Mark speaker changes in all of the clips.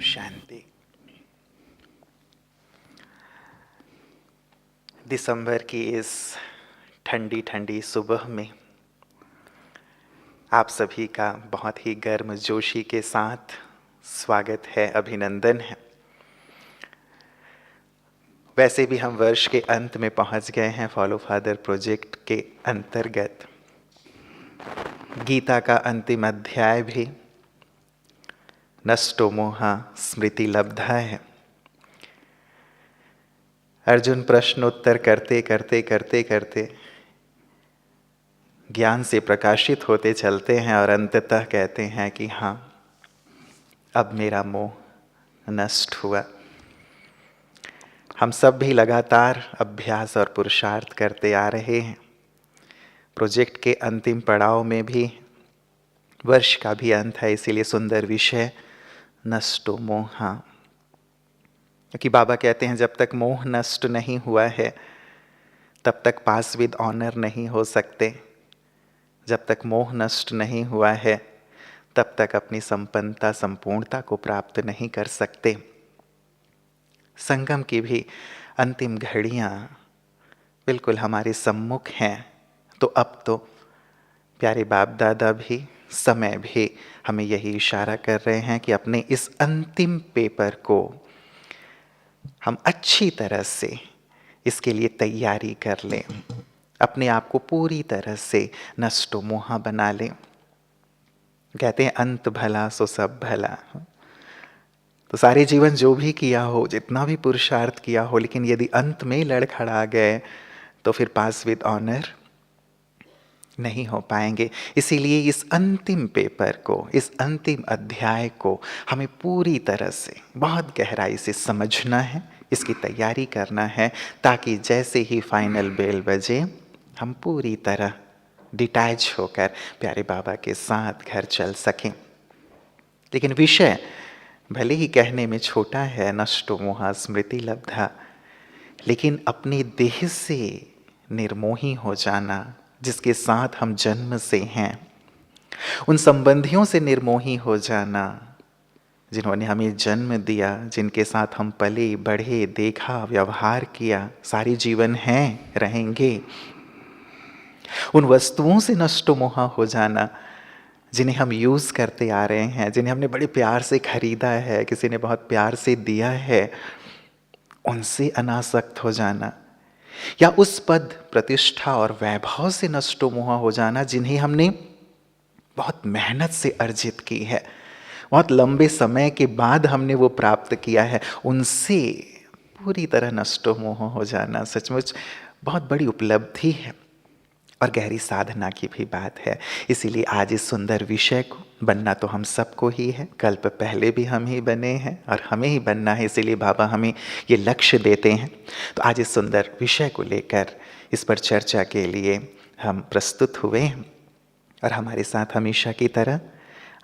Speaker 1: शांति। दिसंबर की इस ठंडी ठंडी सुबह में आप सभी का बहुत ही गर्मजोशी के साथ स्वागत है, अभिनंदन है। वैसे भी हम वर्ष के अंत में पहुंच गए हैं। फॉलो फादर प्रोजेक्ट के अंतर्गत गीता का अंतिम अध्याय भी नष्टो मोहा स्मृति लब्धा है। अर्जुन प्रश्नोत्तर करते करते करते करते ज्ञान से प्रकाशित होते चलते हैं और अंततः कहते हैं कि हाँ, अब मेरा मोह नष्ट हुआ। हम सब भी लगातार अभ्यास और पुरुषार्थ करते आ रहे हैं। प्रोजेक्ट के अंतिम पड़ाव में भी वर्ष का भी अंत है, इसीलिए सुंदर विषय नष्टो मोहा। क्योंकि बाबा कहते हैं जब तक मोह नष्ट नहीं हुआ है तब तक पास विद ऑनर नहीं हो सकते। जब तक मोह नष्ट नहीं हुआ है तब तक अपनी संपन्नता संपूर्णता को प्राप्त नहीं कर सकते। संगम की भी अंतिम घड़ियां बिल्कुल हमारे सम्मुख हैं। तो अब तो प्यारे बाप दादा भी, समय भी हमें यही इशारा कर रहे हैं कि अपने इस अंतिम पेपर को हम अच्छी तरह से इसके लिए तैयारी कर लें, अपने आप को पूरी तरह से नष्टो मोहा बना लें। कहते हैं अंत भला सो सब भला। तो सारे जीवन जो भी किया हो, जितना भी पुरुषार्थ किया हो, लेकिन यदि अंत में लड़खड़ा गए तो फिर पास विद ऑनर नहीं हो पाएंगे। इसीलिए इस अंतिम पेपर को, इस अंतिम अध्याय को हमें पूरी तरह से बहुत गहराई से समझना है, इसकी तैयारी करना है, ताकि जैसे ही फाइनल बेल बजे हम पूरी तरह डिटैच होकर प्यारे बाबा के साथ घर चल सकें। लेकिन विषय भले ही कहने में छोटा है, नष्टो मोहा स्मृति लब्धा, लेकिन अपनी देह से निर्मोही हो जाना, जिसके साथ हम जन्म से हैं, उन संबंधियों से निर्मोही हो जाना जिन्होंने हमें जन्म दिया, जिनके साथ हम पले बढ़े, देखा, व्यवहार किया, सारी जीवन हैं, रहेंगे। उन वस्तुओं से नष्टो मोहा हो जाना जिन्हें हम यूज़ करते आ रहे हैं, जिन्हें हमने बड़े प्यार से खरीदा है, किसी ने बहुत प्यार से दिया है, उनसे अनासक्त हो जाना। या उस पद, प्रतिष्ठा और वैभव से नष्टो मोहा हो जाना जिन्हें हमने बहुत मेहनत से अर्जित की है, बहुत लंबे समय के बाद हमने वो प्राप्त किया है, उनसे पूरी तरह नष्टो मोह हो जाना सचमुच बहुत बड़ी उपलब्धि है और गहरी साधना की भी बात है। इसीलिए आज इस सुंदर विषय को बनना तो हम सबको ही है, कल्प पहले भी हम ही बने हैं और हमें ही बनना है। इसीलिए बाबा हमें ये लक्ष्य देते हैं। तो आज इस सुंदर विषय को लेकर इस पर चर्चा के लिए हम प्रस्तुत हुए हैं और हमारे साथ हमेशा की तरह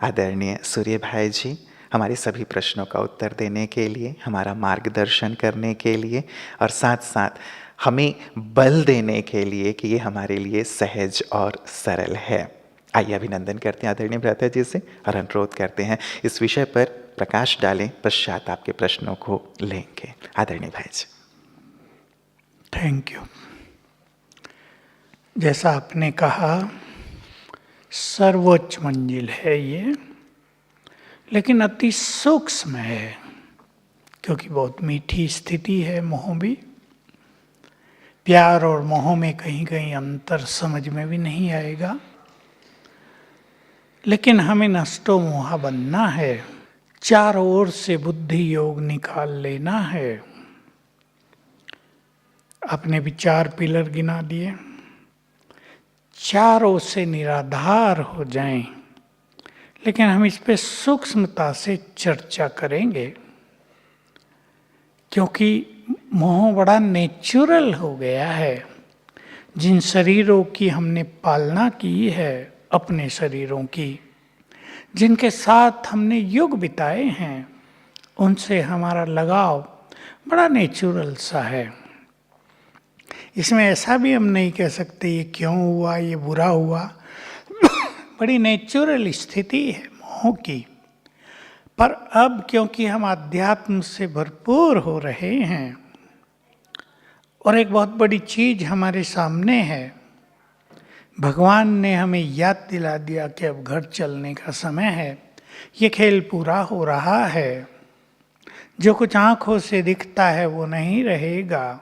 Speaker 1: आदरणीय सूर्य भाई जी हमारे सभी प्रश्नों का उत्तर देने के लिए, हमारा मार्गदर्शन करने के लिए और साथ साथ हमें बल देने के लिए कि ये हमारे लिए सहज और सरल है। आइए अभिनंदन करते हैं आदरणीय भ्राता जी से और अनुरोध करते हैं इस विषय पर प्रकाश डालें, पश्चात आपके प्रश्नों को लेंगे। आदरणीय भाई जी।
Speaker 2: Thank you. जैसा आपने कहा, सर्वोच्च मंजिल है ये, लेकिन अति सूक्ष्म है, क्योंकि बहुत मीठी स्थिति है। मोह भी, प्यार और मोह में कहीं कहीं अंतर समझ में भी नहीं आएगा, लेकिन हमें नष्टो मोहा बनना है। चारों ओर से बुद्धि योग निकाल लेना है। आपने भी 4 पिलर गिना दिए, चारों से निराधार हो जाएं, लेकिन हम इस पे सूक्ष्मता से चर्चा करेंगे, क्योंकि मोह बड़ा नेचुरल हो गया है। जिन शरीरों की हमने पालना की है, अपने शरीरों की, जिनके साथ हमने युग बिताए हैं, उनसे हमारा लगाव बड़ा नेचुरल सा है। इसमें ऐसा भी हम नहीं कह सकते ये क्यों हुआ, ये बुरा हुआ। बड़ी नेचुरल स्थिति है मोह की। पर अब क्योंकि हम अध्यात्म से भरपूर हो रहे हैं और एक बहुत बड़ी चीज हमारे सामने है, भगवान ने हमें याद दिला दिया कि अब घर चलने का समय है, ये खेल पूरा हो रहा है। जो कुछ आंखों से दिखता है वो नहीं रहेगा,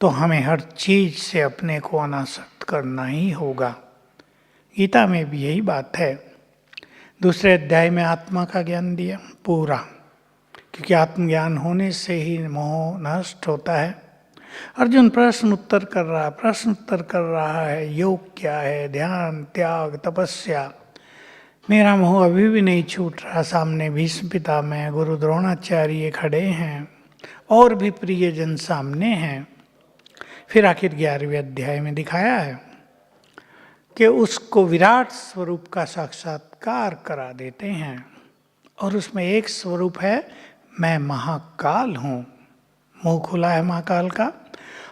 Speaker 2: तो हमें हर चीज से अपने को अनासक्त करना ही होगा। गीता में भी यही बात है। दूसरे अध्याय में आत्मा का ज्ञान दिया पूरा, क्योंकि आत्मज्ञान होने से ही मोह नष्ट होता है। अर्जुन प्रश्न उत्तर कर रहा है, योग क्या है, ध्यान, त्याग, तपस्या। मेरा मोह अभी भी नहीं छूट रहा। सामने भीष्म पितामह, गुरु द्रोणाचार्य खड़े हैं और भी प्रियजन सामने हैं। फिर आखिर 11वें अध्याय में दिखाया है कि उसको विराट स्वरूप का साक्षात्कार करा देते हैं, और उसमें एक स्वरूप है, मैं महाकाल हूँ। मुंह खुला है महाकाल का,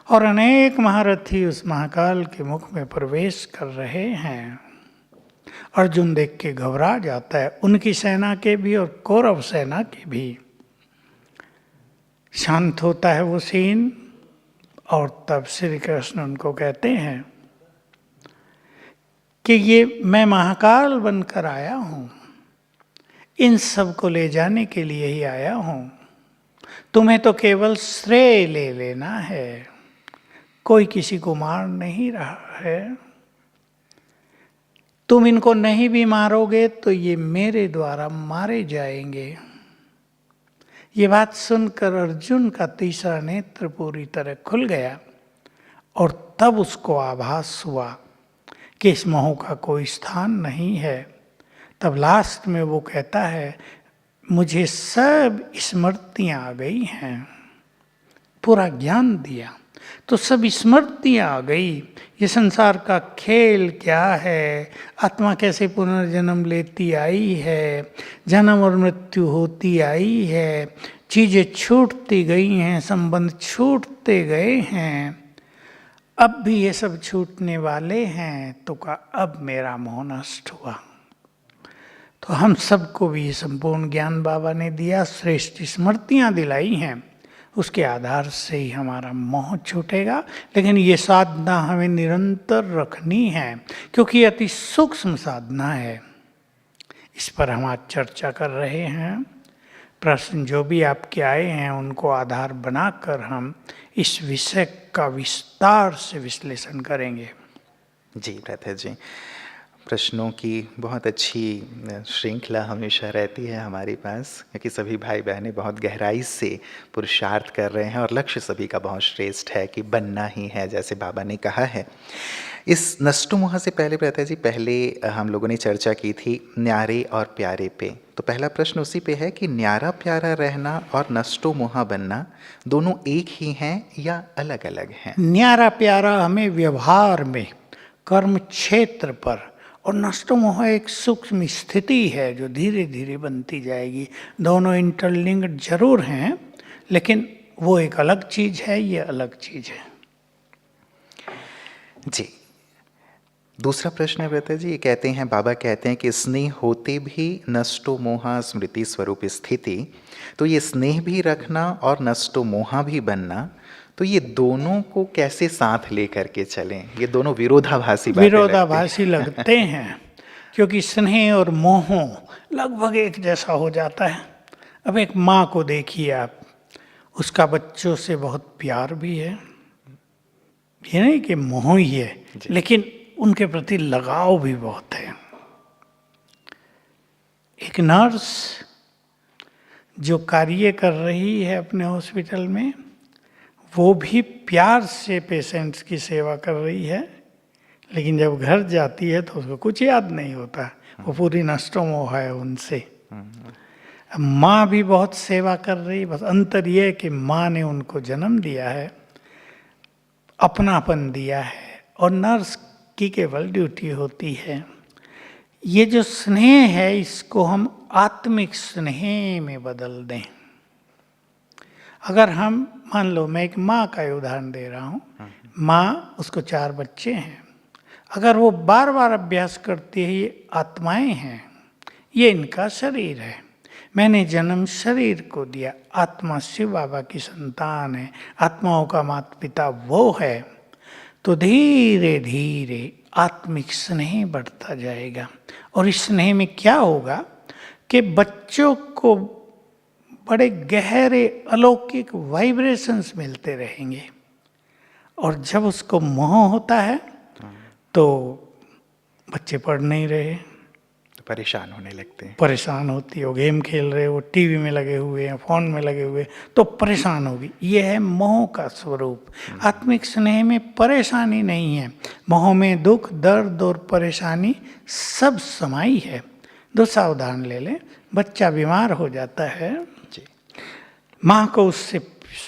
Speaker 2: और अनेक महारथी उस महाकाल के मुख में प्रवेश कर रहे हैं। अर्जुन देख के घबरा जाता है, उनकी सेना के भी और कौरव सेना के भी। शांत होता है वो सीन, और तब श्री कृष्ण उनको कहते हैं कि ये मैं महाकाल बनकर आया हूं, इन सब को ले जाने के लिए ही आया हूं। तुम्हें तो केवल श्रेय ले लेना है, कोई किसी को मार नहीं रहा है। तुम इनको नहीं भी मारोगे तो ये मेरे द्वारा मारे जाएंगे। ये बात सुनकर अर्जुन का तीसरा नेत्र पूरी तरह खुल गया, और तब उसको आभास हुआ कि इस मोह का कोई स्थान नहीं है। तब लास्ट में वो कहता है, मुझे सब स्मृतियां आ गई हैं। पूरा ज्ञान दिया तो सब स्मृतियां आ गई। ये संसार का खेल क्या है, आत्मा कैसे पुनर्जन्म लेती आई है, जन्म और मृत्यु होती आई है, चीजें छूटती गई हैं, संबंध छूटते गए हैं, अब भी ये सब छूटने वाले हैं। तो का अब मेरा मोह नष्ट हुआ। तो हम सबको भी ये संपूर्ण ज्ञान बाबा ने दिया, श्रेष्ठ स्मृतियां दिलाई हैं, उसके आधार से ही हमारा मोह छूटेगा। लेकिन ये साधना हमें निरंतर रखनी है, क्योंकि अति सूक्ष्म साधना है। इस पर हम आज चर्चा कर रहे हैं। प्रश्न जो भी आपके आए हैं उनको आधार बनाकर हम इस विषय का विस्तार से विश्लेषण करेंगे।
Speaker 1: जी ब्रदर जी, प्रश्नों की बहुत अच्छी श्रृंखला हमेशा रहती है हमारे पास, क्योंकि सभी भाई बहनें बहुत गहराई से पुरुषार्थ कर रहे हैं, और लक्ष्य सभी का बहुत श्रेष्ठ है कि बनना ही है, जैसे बाबा ने कहा है। इस नष्टो मोह से पहले ब्रदर जी, पहले हम लोगों ने चर्चा की थी न्यारे और प्यारे पे। तो पहला प्रश्न उसी पे है कि न्यारा प्यारा रहना और नष्टो मोह बनना दोनों एक ही हैं या अलग अलग हैं?
Speaker 2: न्यारा प्यारा हमें व्यवहार में, कर्म क्षेत्र पर, और नष्टो मोह एक सूक्ष्म स्थिति है जो धीरे धीरे बनती जाएगी। दोनों इंटरलिंक्ड जरूर हैं, लेकिन वो एक अलग चीज है, ये अलग चीज है।
Speaker 1: जी, दूसरा प्रश्न है ब्रता जी, ये कहते हैं, बाबा कहते हैं कि स्नेह होते भी नष्टो मोहा स्मृति स्वरूप स्थिति, तो ये स्नेह भी रखना और नष्टो मोहा भी बनना, तो ये दोनों को कैसे साथ लेकर के चलें? ये दोनों
Speaker 2: विरोधाभासी लगते हैं, क्योंकि स्नेह और मोह लगभग एक जैसा हो जाता है। अब एक माँ को देखिए आप, उसका बच्चों से बहुत प्यार भी है, ये नहीं कि मोह ही है, लेकिन उनके प्रति लगाव भी बहुत है। एक नर्स जो कार्य कर रही है अपने हॉस्पिटल में, वो भी प्यार से पेशेंट्स की सेवा कर रही है, लेकिन जब घर जाती है तो उसको कुछ याद नहीं होता, वो पूरी नष्टो मोह है उनसे। माँ भी बहुत सेवा कर रही, बस अंतर ये है कि माँ ने उनको जन्म दिया है, अपनापन दिया है, और नर्स की केवल ड्यूटी होती है। ये जो स्नेह है, इसको हम आत्मिक स्नेह में बदल दें। अगर हम, मान लो मैं एक माँ का उदाहरण दे रहा हूँ, माँ, उसको 4 बच्चे हैं, अगर वो बार बार अभ्यास करती है, ये आत्माएं हैं, ये इनका शरीर है, मैंने जन्म शरीर को दिया, आत्मा शिव बाबा की संतान है, आत्माओं का माता पिता वो है। तो धीरे धीरे आत्मिक स्नेह बढ़ता जाएगा और इस स्नेह में क्या होगा कि बच्चों को बड़े गहरे अलौकिक वाइब्रेशंस मिलते रहेंगे। और जब उसको मोह होता है तो बच्चे पढ़ नहीं रहे,
Speaker 1: परेशान होने लगते हैं।
Speaker 2: परेशान होती है, वो गेम खेल रहे, वो टीवी में लगे हुए हैं, फोन में लगे हुए, तो परेशान होगी। ये है मोह का स्वरूप। आत्मिक स्नेह में परेशानी नहीं है, मोह में दुख दर्द और परेशानी सब समाई है। दूसरा उदाहरण ले लें, बच्चा बीमार हो जाता है,
Speaker 1: जी।
Speaker 2: माँ को उससे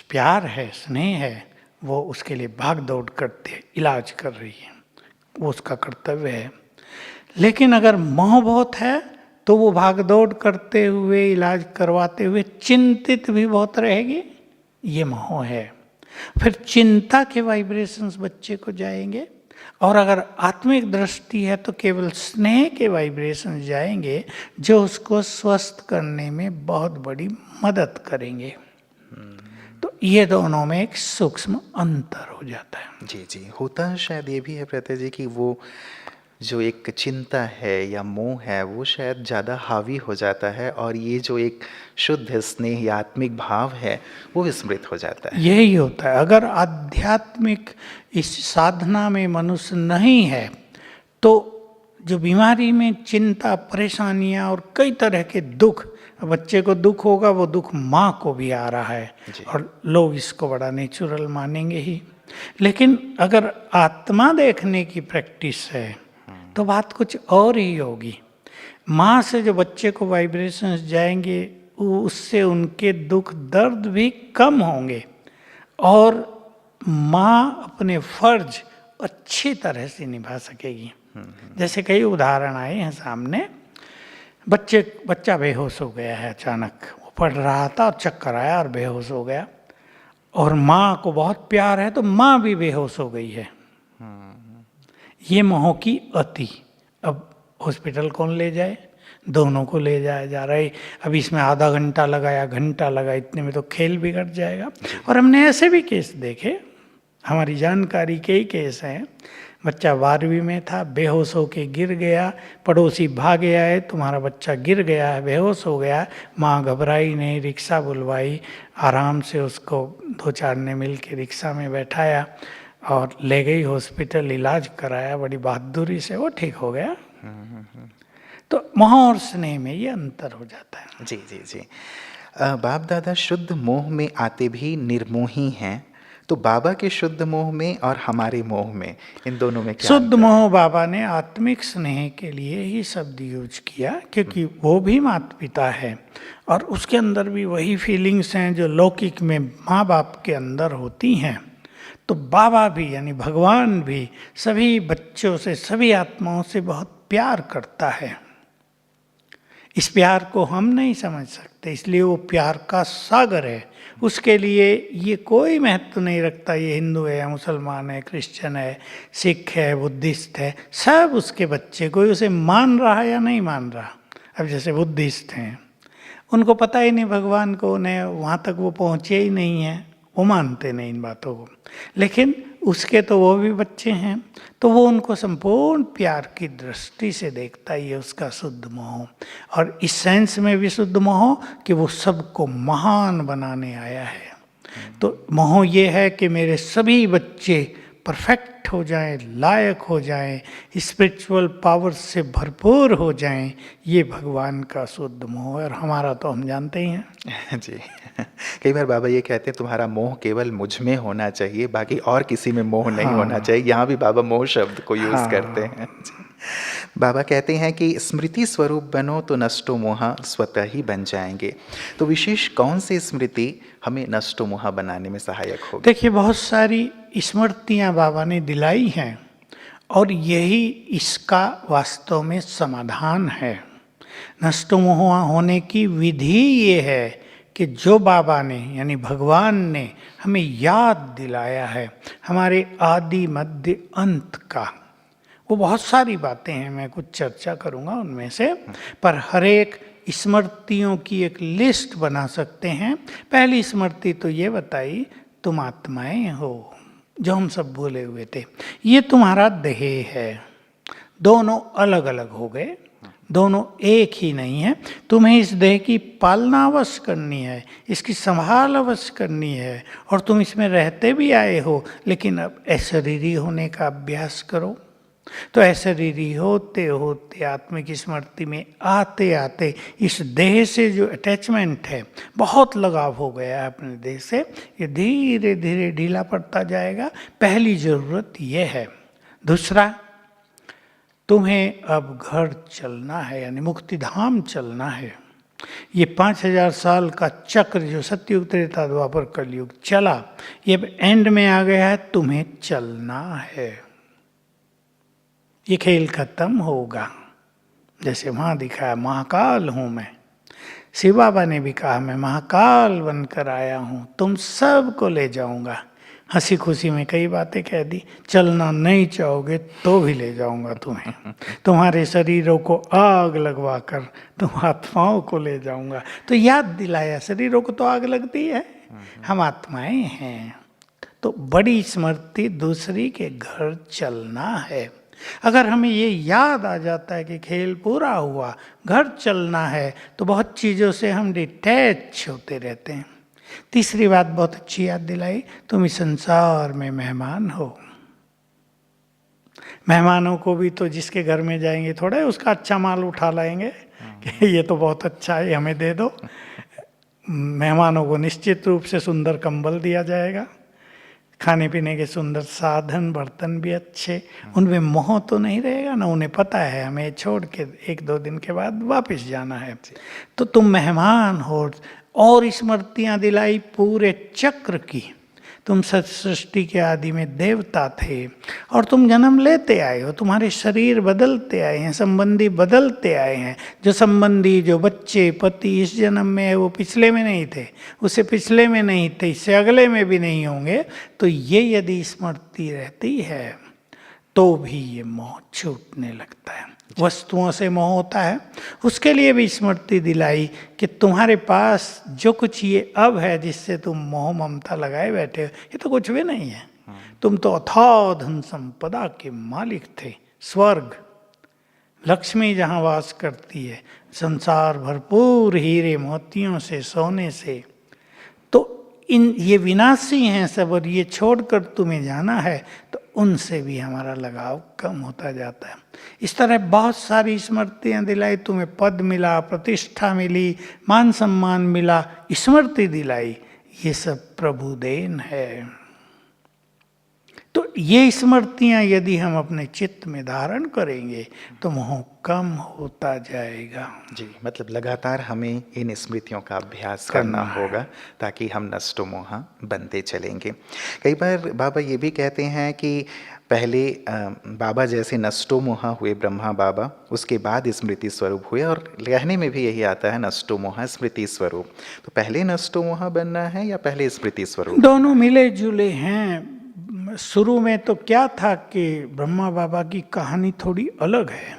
Speaker 2: प्यार है, स्नेह है, वो उसके लिए भाग दौड़ करते इलाज कर रही है, वो उसका कर्तव्य है। लेकिन अगर मोह बहुत है तो वो भाग दौड़ करते हुए इलाज करवाते हुए चिंतित भी बहुत रहेगी, ये मोह है। फिर चिंता के वाइब्रेशंस बच्चे को जाएंगे, और अगर आत्मिक दृष्टि है तो केवल स्नेह के वाइब्रेशंस जाएंगे जो उसको स्वस्थ करने में बहुत बड़ी मदद करेंगे। तो ये दोनों में एक सूक्ष्म अंतर हो जाता है।
Speaker 1: जी जी, होता है शायद ये भी है प्रत्यय जी कि वो जो एक चिंता है या मोह है वो शायद ज़्यादा हावी हो जाता है, और ये जो एक शुद्ध स्नेह या आत्मिक भाव है वो विस्मृत हो जाता है।
Speaker 2: यही होता है। अगर आध्यात्मिक इस साधना में मनुष्य नहीं है तो जो बीमारी में चिंता, परेशानियां और कई तरह के दुख, बच्चे को दुख होगा, वो दुख माँ को भी आ रहा है और लोग इसको बड़ा नेचुरल मानेंगे ही। लेकिन अगर आत्मा देखने की प्रैक्टिस है तो बात कुछ और ही होगी। माँ से जो बच्चे को वाइब्रेशंस जाएंगे उससे उनके दुख दर्द भी कम होंगे और माँ अपने फर्ज अच्छी तरह से निभा सकेगी। जैसे कई उदाहरण आए हैं सामने, बच्चा बेहोश हो गया है अचानक, वो पढ़ रहा था और चक्कर आया और बेहोश हो गया, और माँ को बहुत प्यार है तो माँ भी बेहोश हो गई है। ये मोह की अति। अब हॉस्पिटल कौन ले जाए? दोनों को ले जाया जा रहा है। अब इसमें आधा घंटा लगा या घंटा लगा, इतने में तो खेल बिगड़ जाएगा। और हमने ऐसे भी केस देखे, हमारी जानकारी के ही केस हैं। बच्चा 12वीं में था, बेहोश होके गिर गया, पड़ोसी भाग गया है, तुम्हारा बच्चा गिर गया है, बेहोश हो गया। माँ घबराई नहीं, रिक्शा बुलवाई, आराम से उसको 2-4 ने मिल के रिक्शा में बैठाया और ले गई हॉस्पिटल, इलाज कराया, बड़ी बहादुरी से वो ठीक हो गया। तो मोह और स्नेह में ये अंतर हो जाता है।
Speaker 1: जी जी जी। बाप दादा शुद्ध मोह में आते भी निर्मोही हैं, तो बाबा के शुद्ध मोह में और हमारे मोह में, इन दोनों में क्या
Speaker 2: शुद्ध
Speaker 1: अंतर है?
Speaker 2: मोह बाबा ने आत्मिक स्नेह के लिए ही शब्द यूज किया, क्योंकि वो भी माता पिता है और उसके अंदर भी वही फीलिंग्स हैं जो लौकिक में माँ बाप के अंदर होती हैं। तो बाबा भी यानी भगवान भी सभी बच्चों से, सभी आत्माओं से बहुत प्यार करता है। इस प्यार को हम नहीं समझ सकते, इसलिए वो प्यार का सागर है। उसके लिए ये कोई महत्व नहीं रखता ये हिंदू है या मुसलमान है, क्रिश्चियन है, सिख है, बुद्धिस्ट है, सब उसके बच्चे, कोई उसे मान रहा है या नहीं मान रहा। अब जैसे बुद्धिस्ट हैं, उनको पता ही नहीं भगवान को, उन्हें वहाँ तक वो पहुँचे ही नहीं हैं, वो मानते नहीं इन बातों को, लेकिन उसके तो वो भी बच्चे हैं, तो वो उनको संपूर्ण प्यार की दृष्टि से देखता ही है, उसका शुद्ध मोह। और इस सेंस में भी शुद्ध मोह कि वो सबको महान बनाने आया है। तो मोह ये है कि मेरे सभी बच्चे परफेक्ट हो जाएं, लायक हो जाएं, स्पिरिचुअल पावर से भरपूर हो जाएं, ये भगवान का शुद्ध मोह है। और हमारा तो हम जानते ही हैं।
Speaker 1: जी। कई बार बाबा ये कहते हैं तुम्हारा मोह केवल मुझ में होना चाहिए, बाकी और किसी में मोह नहीं होना चाहिए। यहाँ भी बाबा मोह शब्द को यूज करते हैं। बाबा कहते हैं कि स्मृति स्वरूप बनो तो नष्टो मोह स्वतः ही बन जाएंगे। तो विशेष कौन सी स्मृति हमें नष्टो मोह बनाने में सहायक होगी?
Speaker 2: देखिए, बहुत सारी स्मृतियाँ बाबा ने दिलाई हैं और यही इसका वास्तव में समाधान है। नष्टो मोह होने की विधि ये है कि जो बाबा ने यानी भगवान ने हमें याद दिलाया है हमारे आदि मध्य अंत का, वो बहुत सारी बातें हैं, मैं कुछ चर्चा करूंगा उनमें से, पर हर एक स्मृतियों की एक लिस्ट बना सकते हैं। पहली स्मृति तो ये बताई, तुम आत्माएं हो, जो हम सब भूले हुए थे। ये तुम्हारा देह है। दोनों अलग अलग हो गए, दोनों एक ही नहीं है। तुम्हें इस देह की पालना अवश्य करनी है, इसकी संभाल अवश्य करनी है, और तुम इसमें रहते भी आए हो, लेकिन अब अशरीरी होने का अभ्यास करो। तो अशरीरी होते होते आत्मिक स्मृति में आते आते इस देह से जो अटैचमेंट है, बहुत लगाव हो गया है अपने देह से, ये धीरे धीरे ढीला पड़ता जाएगा। पहली जरूरत ये है। दूसरा, तुम्हें अब घर चलना है, यानी मुक्ति धाम चलना है। ये 5000 साल का चक्र जो सतयुग त्रेता द्वापर कलयुग चला, ये एंड में आ गया है। तुम्हें चलना है, ये खेल खत्म होगा। जैसे वहाँ दिखाया, महाकाल हूँ मैं। शिव बाबा ने भी कहा, मैं महाकाल बनकर आया हूँ, तुम सबको ले जाऊंगा। हंसी खुशी में कई बातें कह दी। चलना नहीं चाहोगे तो भी ले जाऊंगा तुम्हें, तुम्हारे शरीरों को आग लगवा कर तुम आत्माओं को ले जाऊंगा। तो याद दिलाया, शरीरों को तो आग लगती है, हम आत्माएं हैं। तो बड़ी स्मृति दूसरी के घर चलना है। अगर हमें ये याद आ जाता है कि खेल पूरा हुआ, घर चलना है, तो बहुत चीज़ों से हम डिटैच होते रहते हैं। तीसरी बात बहुत अच्छी याद दिलाई, तुम इस संसार में मेहमान हो। मेहमानों को भी तो जिसके घर में जाएंगे थोड़ा उसका अच्छा माल उठा लाएंगे कि ये तो बहुत अच्छा है, हमें दे दो। मेहमानों को निश्चित रूप से सुंदर कंबल दिया जाएगा, खाने पीने के सुंदर साधन, बर्तन भी अच्छे। उनमें मोह तो नहीं रहेगा ना, उन्हें पता है हमें छोड़ के 1-2 दिन के बाद वापस जाना है। तो तुम मेहमान हो। और स्मृतियाँ दिलाई पूरे चक्र की। तुम सृष्टि के आदि में देवता थे और तुम जन्म लेते आए हो, तुम्हारे शरीर बदलते आए हैं, संबंधी बदलते आए हैं। जो संबंधी, जो बच्चे, पति इस जन्म में है वो पिछले में नहीं थे, उससे पिछले में नहीं थे, इससे अगले में भी नहीं होंगे। तो ये यदि स्मृति रहती है तो भी ये मोह छूटने लगता है। वस्तुओं से मोह होता है, उसके लिए भी स्मृति दिलाई कि तुम्हारे पास जो कुछ ये अब है जिससे तुम मोह ममता लगाए बैठे हो, ये तो कुछ भी नहीं है। तुम तो अथाह धन संपदा के मालिक थे। स्वर्ग, लक्ष्मी जहाँ वास करती है, संसार भरपूर हीरे मोतियों से, सोने से। तो ये विनाशी हैं सब, और ये छोड़कर तुम्हें जाना है, तो उनसे भी हमारा लगाव कम होता जाता है। इस तरह बहुत सारी स्मृतियाँ दिलाई। तुम्हें पद मिला, प्रतिष्ठा मिली, मान सम्मान मिला, स्मृति दिलाई, ये सब प्रभु देन है। तो ये स्मृतियाँ यदि हम अपने चित्त में धारण करेंगे तो मोह कम होता जाएगा।
Speaker 1: जी, मतलब लगातार हमें इन स्मृतियों का अभ्यास करना होगा ताकि हम नष्टो मोह बनते चलेंगे। कई बार बाबा ये भी कहते हैं कि पहले बाबा जैसे नष्टो मोह हुए ब्रह्मा बाबा, उसके बाद स्मृति स्वरूप हुए, और कहने में भी यही आता है नष्टो मोह स्मृति स्वरूप। तो पहले नष्टो मोह बनना है या पहले स्मृति स्वरूप?
Speaker 2: दोनों मिले जुले हैं। शुरू में तो क्या था कि ब्रह्मा बाबा की कहानी थोड़ी अलग है।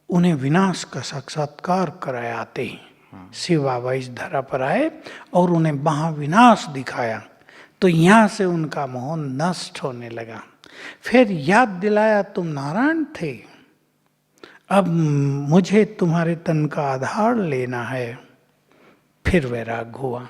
Speaker 2: उन्हें विनाश का साक्षात्कार कराया आते ही शिव बाबा इस धरा पर आए और उन्हें महाविनाश दिखाया, तो यहाँ से उनका मोह नष्ट होने लगा। फिर याद दिलाया, तुम नारायण थे, अब मुझे तुम्हारे तन का आधार लेना है। फिर वैराग हुआ।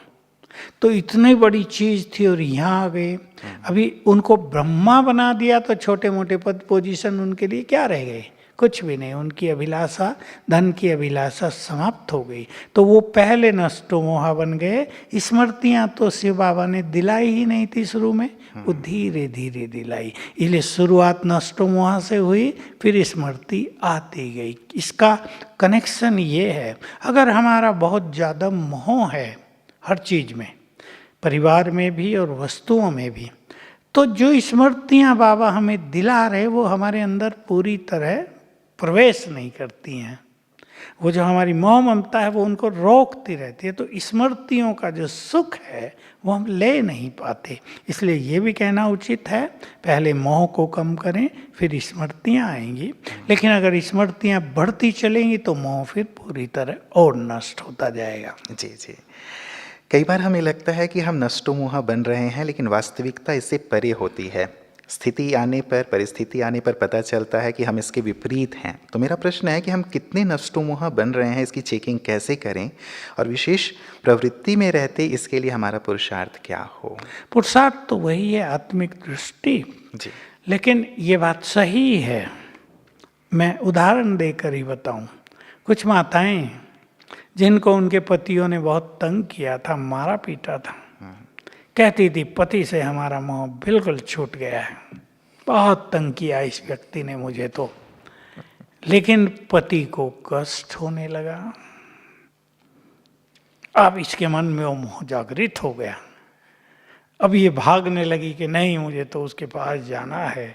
Speaker 2: तो इतनी बड़ी चीज थी और यहाँ आ गए। अभी उनको ब्रह्मा बना दिया तो छोटे मोटे पद पोजीशन उनके लिए क्या रह गए? कुछ भी नहीं। उनकी अभिलाषा, धन की अभिलाषा समाप्त हो गई। तो वो पहले नष्टो मोहा बन गए। स्मृतियाँ तो शिव बाबा ने दिलाई ही नहीं थी शुरू में, वो धीरे धीरे दिलाई। इसलिए शुरुआत नष्टो मोहा से हुई, फिर स्मृति आती गई। इसका कनेक्शन ये है, अगर हमारा बहुत ज़्यादा मोह है हर चीज में, परिवार में भी और वस्तुओं में भी, तो जो स्मृतियाँ बाबा हमें दिला रहे वो हमारे अंदर पूरी तरह प्रवेश नहीं करती हैं। वो जो हमारी मोह ममता है वो उनको रोकती रहती है। तो स्मृतियों का जो सुख है वो हम ले नहीं पाते। इसलिए ये भी कहना उचित है, पहले मोह को कम करें, फिर स्मृतियाँ आएंगी। लेकिन अगर स्मृतियाँ बढ़ती चलेंगी तो मोह फिर पूरी तरह और नष्ट होता जाएगा।
Speaker 1: जी जी। कई बार हमें लगता है कि हम नष्टोमोहा बन रहे हैं, लेकिन वास्तविकता इससे परे होती है। स्थिति आने पर, परिस्थिति आने पर पता चलता है कि हम इसके विपरीत हैं। तो मेरा प्रश्न है कि हम कितने नष्टोमोहा बन रहे हैं, इसकी चेकिंग कैसे करें, और विशेष प्रवृत्ति में रहते इसके लिए हमारा पुरुषार्थ क्या हो?
Speaker 2: पुरुषार्थ तो वही है, आत्मिक दृष्टि।
Speaker 1: जी।
Speaker 2: लेकिन ये बात सही है, मैं उदाहरण देकर ही बताऊं। कुछ माताएं जिनको उनके पतियों ने बहुत तंग किया था, मारा पीटा था, कहती थी पति से हमारा मोह बिल्कुल छूट गया है, बहुत तंग किया इस व्यक्ति ने मुझे तो। लेकिन पति को कष्ट होने लगा, अब इसके मन में वो मोह जागृत हो गया। अब ये भागने लगी कि नहीं, मुझे तो उसके पास जाना है,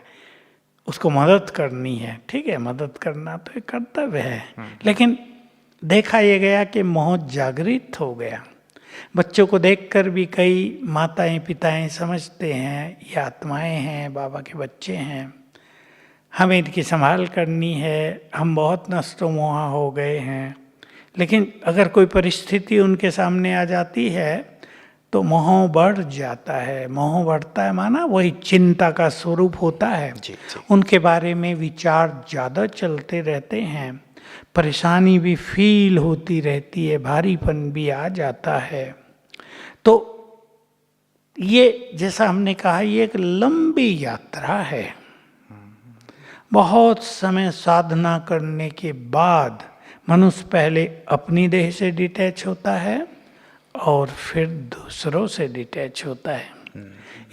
Speaker 2: उसको मदद करनी है। ठीक है, मदद करना तो एक कर्तव्य है, लेकिन देखा ये गया कि मोह जागृत हो गया। बच्चों को देखकर भी कई माताएं पिताएं समझते हैं ये आत्माएं हैं, बाबा के बच्चे हैं, हमें इनकी संभाल करनी है, हम बहुत नष्टोमोहा हो गए हैं। लेकिन अगर कोई परिस्थिति उनके सामने आ जाती है तो मोह बढ़ जाता है। मोह बढ़ता है माना वही चिंता का स्वरूप होता है।
Speaker 1: जी, जी।
Speaker 2: उनके बारे में विचार ज़्यादा चलते रहते हैं, परेशानी भी फील होती रहती है, भारीपन भी आ जाता है। तो ये जैसा हमने कहा, ये एक लंबी यात्रा है। बहुत समय साधना करने के बाद मनुष्य पहले अपनी देह से डिटैच होता है और फिर दूसरों से डिटैच होता है।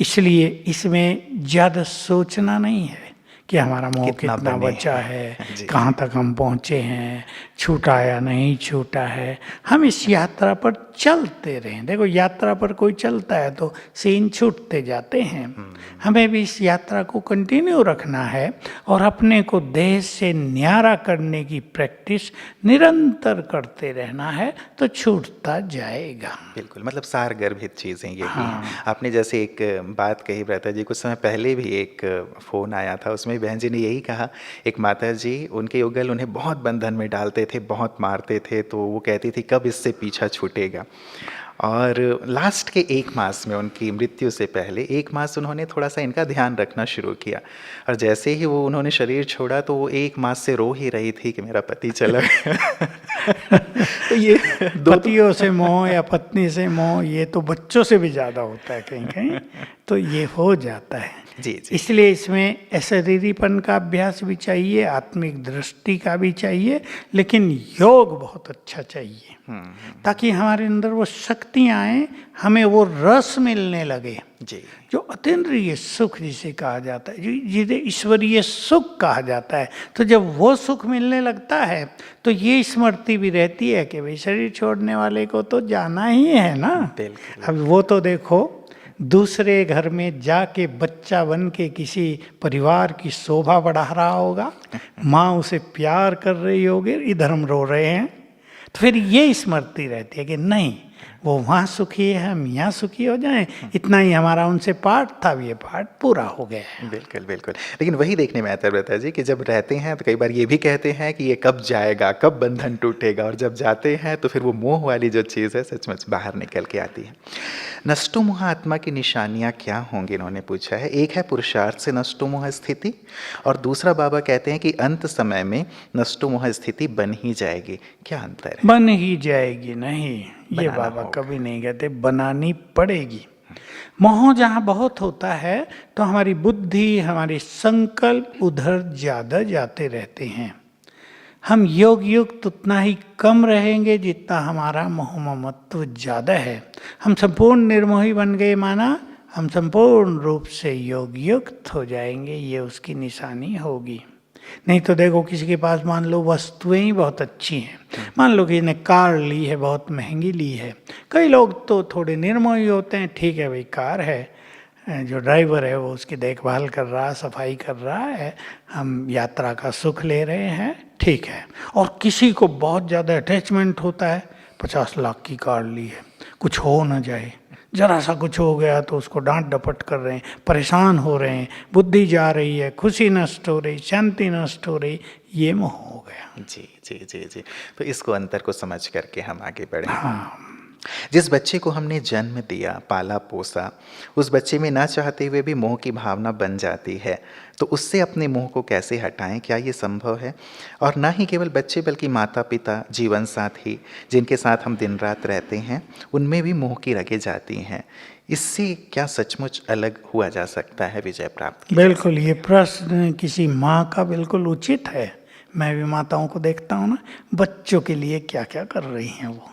Speaker 2: इसलिए इसमें ज़्यादा सोचना नहीं है कि हमारा मोह कितना बचा है, कहाँ तक हम पहुँचे हैं, छूटा या नहीं छूटा है। हम इस यात्रा पर चलते रहें। देखो, यात्रा पर कोई चलता है तो सीन छूटते जाते हैं। हमें भी इस यात्रा को कंटिन्यू रखना है और अपने को देह से न्यारा करने की प्रैक्टिस निरंतर करते रहना है, तो छूटता जाएगा।
Speaker 1: बिल्कुल, मतलब सार गर्भित चीज़ें ये भी हैं। आपने जैसे एक बात कही ब्रता जी, कुछ समय पहले भी एक फ़ोन आया था, उसमें बहन जी ने यही कहा, एक माता जी, उनके युगल उन्हें बहुत बंधन में डालते थे, बहुत मारते थे, तो वो कहती थी कब इससे पीछा छूटेगा। और लास्ट के 1 मास में, उनकी मृत्यु से पहले 1 मास उन्होंने थोड़ा सा इनका ध्यान रखना शुरू किया, और जैसे ही वो उन्होंने शरीर छोड़ा तो वो 1 मास से रो ही रही थी कि मेरा पति चला गया। तो ये
Speaker 2: पतियों से मोह या पत्नी से मोह, ये तो बच्चों से भी ज़्यादा होता है कहीं कहीं, तो ये हो जाता है।
Speaker 1: जी जी।
Speaker 2: इसलिए इसमें अशरीरीपन का अभ्यास भी चाहिए, आत्मिक दृष्टि का भी चाहिए, लेकिन योग बहुत अच्छा चाहिए, ताकि हमारे अंदर वो शक्तियाँ आएँ, हमें वो रस मिलने लगे
Speaker 1: जी।
Speaker 2: जो अतीन्द्रिय सुख जिसे कहा जाता है, जिसे ईश्वरीय सुख कहा जाता है। तो जब वो सुख मिलने लगता है तो ये स्मृति भी रहती है कि भाई शरीर छोड़ने वाले को तो जाना ही है ना। अब वो तो देखो, दूसरे घर में जाके बच्चा बन के किसी परिवार की शोभा बढ़ा रहा होगा, माँ उसे प्यार कर रही होगी, इधर हम रो रहे हैं, तो फिर ये स्मृति रहती है कि नहीं, वो वहाँ सुखी है, हम यहाँ सुखी हो जाएं, इतना ही हमारा उनसे पाठ था, ये पाठ पूरा हो गया है।
Speaker 1: बिल्कुल बिल्कुल। लेकिन वही देखने में आता है ब्रता जी कि जब रहते हैं तो कई बार ये भी कहते हैं कि ये कब जाएगा, कब बंधन टूटेगा, और जब जाते हैं तो फिर वो मोह वाली जो चीज़ है सचमुच बाहर निकल के आती है। नष्टोमोह आत्मा की निशानियाँ क्या होंगी, इन्होंने पूछा है। एक है पुरुषार्थ से नष्टोमोह स्थिति, और दूसरा बाबा कहते हैं कि अंत समय में नष्टोमोह स्थिति बन ही जाएगी। क्या अंतर है?
Speaker 2: बन ही जाएगी नहीं, ये बाबा कभी नहीं कहते, बनानी पड़ेगी। मोह जहाँ बहुत होता है तो हमारी बुद्धि, हमारे संकल्प उधर ज़्यादा जाते रहते हैं। हम योग युक्त उतना ही कम रहेंगे जितना हमारा मोह ममत्व ज़्यादा है। हम संपूर्ण निर्मोही बन गए माना हम संपूर्ण रूप से योग युक्त हो जाएंगे, ये उसकी निशानी होगी। नहीं तो देखो, किसी के पास मान लो वस्तुएं ही बहुत अच्छी हैं, मान लो कि इसने कार ली है, बहुत महंगी ली है। कई लोग तो थोड़े निर्मोही होते हैं, ठीक है भाई कार है, जो ड्राइवर है वो उसकी देखभाल कर रहा है, सफाई कर रहा है, हम यात्रा का सुख ले रहे हैं, ठीक है। और किसी को बहुत ज़्यादा अटैचमेंट होता है, 50 लाख की कार ली है, कुछ हो न जाए, जरा सा कुछ हो गया तो उसको डांट डपट कर रहे हैं, परेशान हो रहे हैं, बुद्धि जा रही है, खुशी नष्ट हो रही, शांति नष्ट हो रही, ये मोह हो गया।
Speaker 1: जी जी जी जी। तो इसको अंतर को समझ करके हम आगे बढ़े।
Speaker 2: हाँ,
Speaker 1: जिस बच्चे को हमने जन्म दिया, पाला पोसा, उस बच्चे में ना चाहते हुए भी मोह की भावना बन जाती है, तो उससे अपने मोह को कैसे हटाएं? क्या ये संभव है? और ना ही केवल बच्चे बल्कि माता पिता, जीवन साथी जिनके साथ हम दिन रात रहते हैं, उनमें भी मोह की रगें जाती हैं। इससे क्या सचमुच अलग हुआ जा सकता है, विजय प्राप्त की?
Speaker 2: बिल्कुल ये प्रश्न किसी माँ का बिल्कुल उचित है। मैं भी माताओं को देखता हूँ ना, बच्चों के लिए क्या क्या कर रही हैं वो।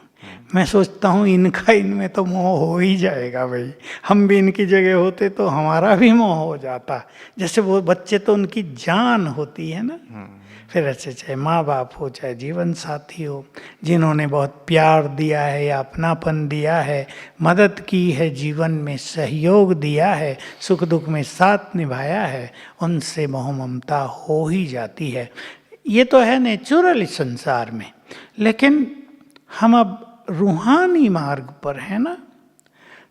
Speaker 2: मैं सोचता हूँ इनका इनमें तो मोह हो ही जाएगा भाई, हम भी इनकी जगह होते तो हमारा भी मोह हो जाता। जैसे वो बच्चे तो उनकी जान होती है ना, फिर ऐसे चाहे माँ बाप हो चाहे जीवन साथी हो, जिन्होंने बहुत प्यार दिया है या अपनापन दिया है, मदद की है, जीवन में सहयोग दिया है, सुख दुख में साथ निभाया है, उनसे मोह ममता हो ही जाती है। ये तो है नेचुरल इस संसार में। लेकिन हम अब रूहानी मार्ग पर है ना,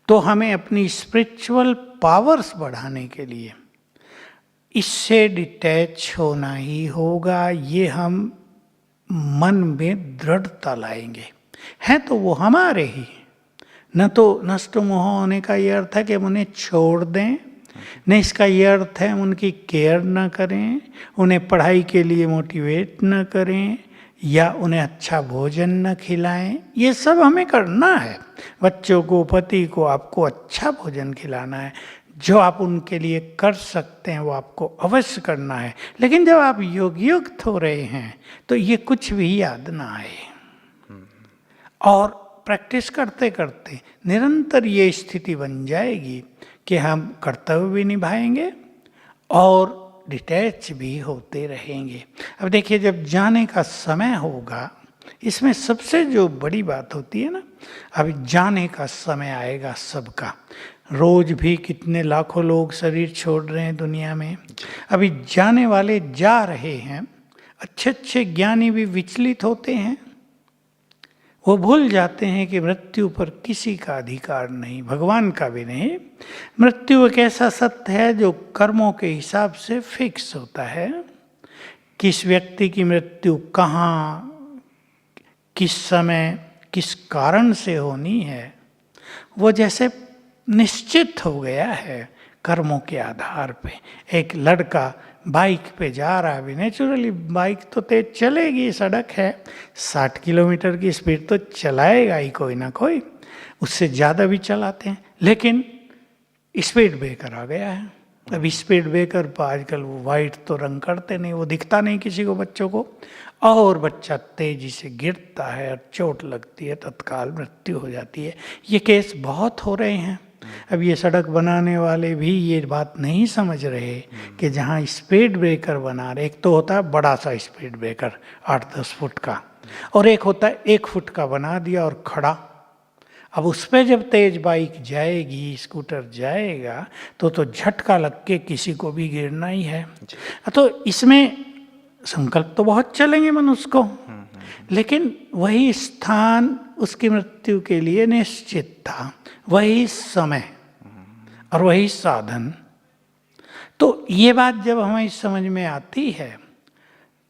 Speaker 2: तो हमें अपनी स्पिरिचुअल पावर्स बढ़ाने के लिए इससे डिटैच होना ही होगा। ये हम मन में दृढ़ता लाएंगे, हैं तो वो हमारे ही, न तो नष्ट मोह होने का ये अर्थ है कि हम उन्हें छोड़ दें, न इसका ये अर्थ है हम उनकी केयर न करें, उन्हें पढ़ाई के लिए मोटिवेट न करें या उन्हें अच्छा भोजन न खिलाएं। ये सब हमें करना है। बच्चों को, पति को आपको अच्छा भोजन खिलाना है। जो आप उनके लिए कर सकते हैं वो आपको अवश्य करना है। लेकिन जब आप योगयुक्त हो रहे हैं तो ये कुछ भी याद ना आए, और प्रैक्टिस करते करते निरंतर ये स्थिति बन जाएगी कि हम कर्तव्य भी निभाएंगे और डिटैच भी होते रहेंगे। अब देखिए, जब जाने का समय होगा, इसमें सबसे जो बड़ी बात होती है ना, अभी जाने का समय आएगा सबका। रोज भी कितने लाखों लोग शरीर छोड़ रहे हैं दुनिया में। अभी जाने वाले जा रहे हैं, अच्छे अच्छे ज्ञानी भी विचलित होते हैं। वो भूल जाते हैं कि मृत्यु पर किसी का अधिकार नहीं, भगवान का भी नहीं। मृत्यु एक ऐसा सत्य है जो कर्मों के हिसाब से फिक्स होता है। किस व्यक्ति की मृत्यु कहाँ, किस समय, किस कारण से होनी है, वो जैसे निश्चित हो गया है कर्मों के आधार पे। एक लड़का बाइक पे जा रहा है, नेचुरली बाइक तो तेज चलेगी, सड़क है, 60 किलोमीटर की स्पीड तो चलाएगा ही कोई ना कोई, उससे ज़्यादा भी चलाते हैं। लेकिन स्पीड ब्रेकर आ गया है। अब स्पीड ब्रेकर पर आजकल वो वाइट तो रंग करते नहीं, वो दिखता नहीं किसी को, बच्चों को, और बच्चा तेजी से गिरता है और चोट लगती है, तत्काल मृत्यु हो जाती है। ये केस बहुत हो रहे हैं। अब ये सड़क बनाने वाले भी ये बात नहीं समझ रहे कि जहाँ स्पीड ब्रेकर बना रहे, एक तो होता है बड़ा सा स्पीड ब्रेकर 8-10 फुट का, और एक होता है 1 फुट का बना दिया और खड़ा। अब उस पर जब तेज बाइक जाएगी, स्कूटर जाएगा, तो झटका लग के किसी को भी गिरना ही है। तो इसमें संकल्प तो बहुत चलेंगे मनुष्य को, लेकिन वही स्थान उसकी मृत्यु के लिए निश्चित था, वही समय और वही साधन। तो ये बात जब हमें समझ में आती है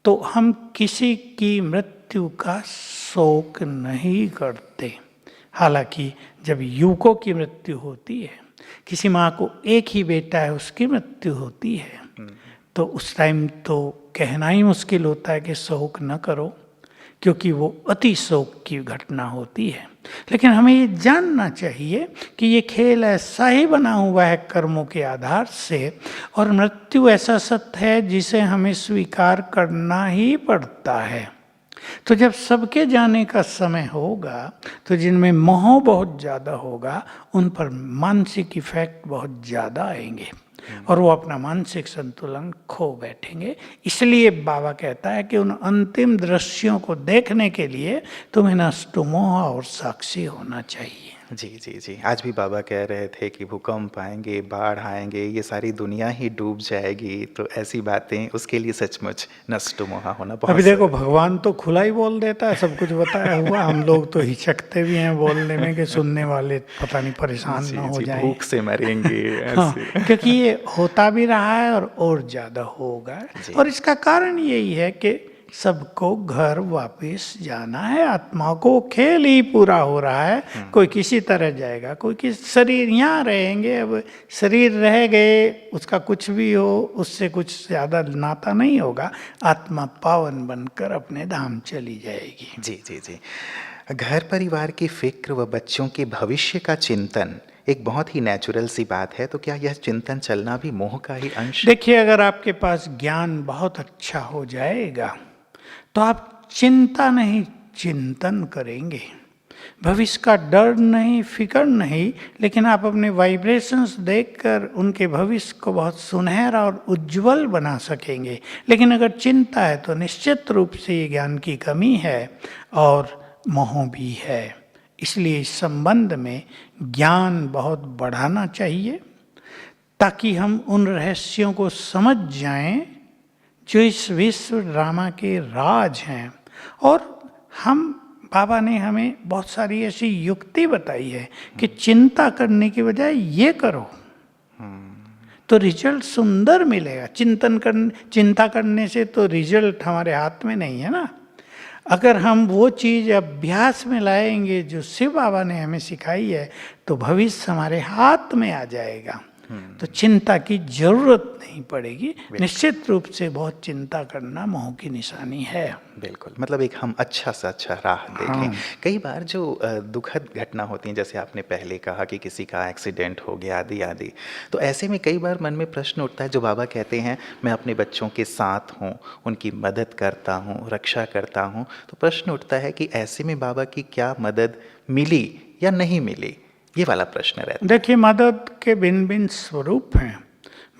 Speaker 2: तो हम किसी की मृत्यु का शोक नहीं करते। हालांकि जब युवकों की मृत्यु होती है, किसी माँ को एक ही बेटा है, उसकी मृत्यु होती है, तो उस टाइम तो कहना ही मुश्किल होता है कि शोक न करो, क्योंकि वो अति शोक की घटना होती है। लेकिन हमें ये जानना चाहिए कि ये खेल ऐसा ही बना हुआ है कर्मों के आधार से, और मृत्यु ऐसा सत्य है जिसे हमें स्वीकार करना ही पड़ता है। तो जब सबके जाने का समय होगा, तो जिनमें मोह बहुत ज़्यादा होगा उन पर मानसिक इफेक्ट बहुत ज़्यादा आएंगे और वो अपना मानसिक संतुलन खो बैठेंगे। इसलिए बाबा कहता है कि उन अंतिम दृश्यों को देखने के लिए तुम्हें नष्ट मोह और साक्षी होना चाहिए।
Speaker 1: जी, जी, जी। आज भी बाबा कह रहे थे कि भूकंप आएँगे, बाढ़ आएँगे, ये सारी दुनिया ही डूब जाएगी, तो ऐसी बातें उसके लिए सचमुच नष्टोमुहा होना
Speaker 2: अभी
Speaker 1: बहुत
Speaker 2: देखो
Speaker 1: ज़रूरी है।
Speaker 2: भगवान तो खुला ही बोल देता है, सब कुछ बताया हुआ, हम लोग तो हिचकते भी हैं बोलने में कि सुनने वाले पता नहीं परेशान ना
Speaker 1: जी,
Speaker 2: हो
Speaker 1: जी,
Speaker 2: जाएं।
Speaker 1: भूख से मरेंगे
Speaker 2: हाँ,
Speaker 1: ऐसे।
Speaker 2: क्योंकि ये होता भी रहा है और ज़्यादा होगा।
Speaker 1: जी,
Speaker 2: और इसका कारण यही है कि सबको घर वापस जाना है, आत्मा को खेल ही पूरा हो रहा है। कोई किसी तरह जाएगा, कोई किस शरीर यहाँ रहेंगे। अब शरीर रह गए, उसका कुछ भी हो उससे कुछ ज़्यादा नाता नहीं होगा। आत्मा पावन बनकर अपने धाम चली जाएगी।
Speaker 1: जी, जी, जी। घर परिवार की फ़िक्र व बच्चों के भविष्य का चिंतन एक बहुत ही नेचुरल सी बात है, तो क्या यह चिंतन चलना भी मोह का ही अंश है?
Speaker 2: देखिए, अगर आपके पास ज्ञान बहुत अच्छा हो जाएगा तो आप चिंता नहीं, चिंतन करेंगे। भविष्य का डर नहीं, फिक्र नहीं, लेकिन आप अपने वाइब्रेशंस देखकर उनके भविष्य को बहुत सुनहरा और उज्जवल बना सकेंगे। लेकिन अगर चिंता है तो निश्चित रूप से ये ज्ञान की कमी है और मोह भी है। इसलिए इस संबंध में ज्ञान बहुत बढ़ाना चाहिए, ताकि हम उन रहस्यों को समझ जाएं जो इस विश्व ड्रामा के राज हैं। और हम, बाबा ने हमें बहुत सारी ऐसी युक्ति बताई है कि चिंता करने की बजाय ये करो तो रिजल्ट सुंदर मिलेगा। चिंता करने से तो रिजल्ट हमारे हाथ में नहीं है ना। अगर हम वो चीज़ अभ्यास में लाएंगे जो शिव बाबा ने हमें सिखाई है, तो भविष्य हमारे हाथ में आ जाएगा। तो चिंता की जरूरत नहीं पड़ेगी। निश्चित रूप से बहुत चिंता करना मोह की निशानी है।
Speaker 1: बिल्कुल, मतलब एक हम अच्छा से अच्छा राह देखें। कई बार जो दुखद घटना होती हैं, जैसे आपने पहले कहा कि किसी का एक्सीडेंट हो गया आदि आदि, तो ऐसे में कई बार मन में प्रश्न उठता है, जो बाबा कहते हैं मैं अपने बच्चों के साथ हूँ, उनकी मदद करता हूँ, रक्षा करता हूँ, तो प्रश्न उठता है कि ऐसे में बाबा की क्या मदद मिली या नहीं मिली, ये वाला प्रश्न रहता है।
Speaker 2: देखिए, मदद के भिन्न भिन्न स्वरूप हैं।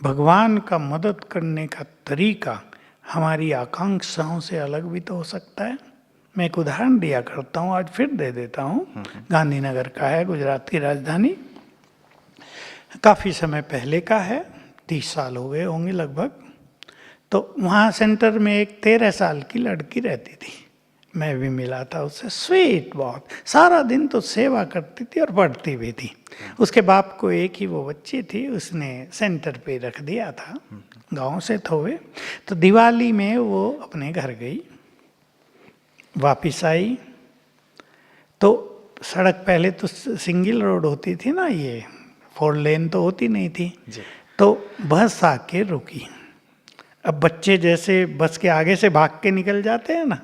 Speaker 2: भगवान का मदद करने का तरीका हमारी आकांक्षाओं से अलग भी तो हो सकता है। मैं एक उदाहरण दिया करता हूँ, आज फिर दे देता हूँ। गांधीनगर का है, गुजरात की राजधानी। काफ़ी समय पहले का है, 30 साल हो गए होंगे लगभग। तो वहाँ सेंटर में एक 13 साल की लड़की रहती थी। मैं भी मिला था उससे, स्वीट बहुत, सारा दिन तो सेवा करती थी और पढ़ती भी थी। उसके बाप को एक ही वो बच्ची थी, उसने सेंटर पे रख दिया था, गांव से थे वे। तो दिवाली में वो अपने घर गई, वापिस आई तो सड़क पहले तो सिंगल रोड होती थी ना, ये 4 लेन तो होती नहीं थी।
Speaker 1: जी।
Speaker 2: तो बस आके रुकी। अब बच्चे जैसे बस के आगे से भाग के निकल जाते हैं ना,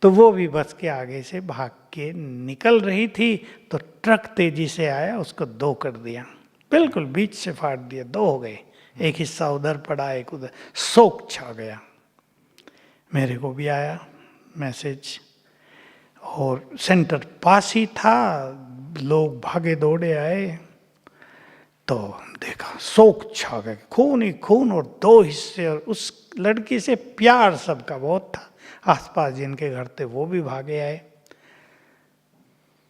Speaker 2: तो वो भी बस के आगे से भाग के निकल रही थी, तो ट्रक तेजी से आया, उसको 2 कर दिया, बिल्कुल बीच से फाड़ दिया, 2 हो गए। एक हिस्सा उधर पड़ा, एक उधर, शोक छा गया। मेरे को भी आया मैसेज, और सेंटर पास ही था, लोग भागे दौड़े आए, तो देखा शोक छा गया, खून ही खून और 2 हिस्से। और उस लड़की से प्यार सबका बहुत था, आसपास जिनके घर थे वो भी भागे आए।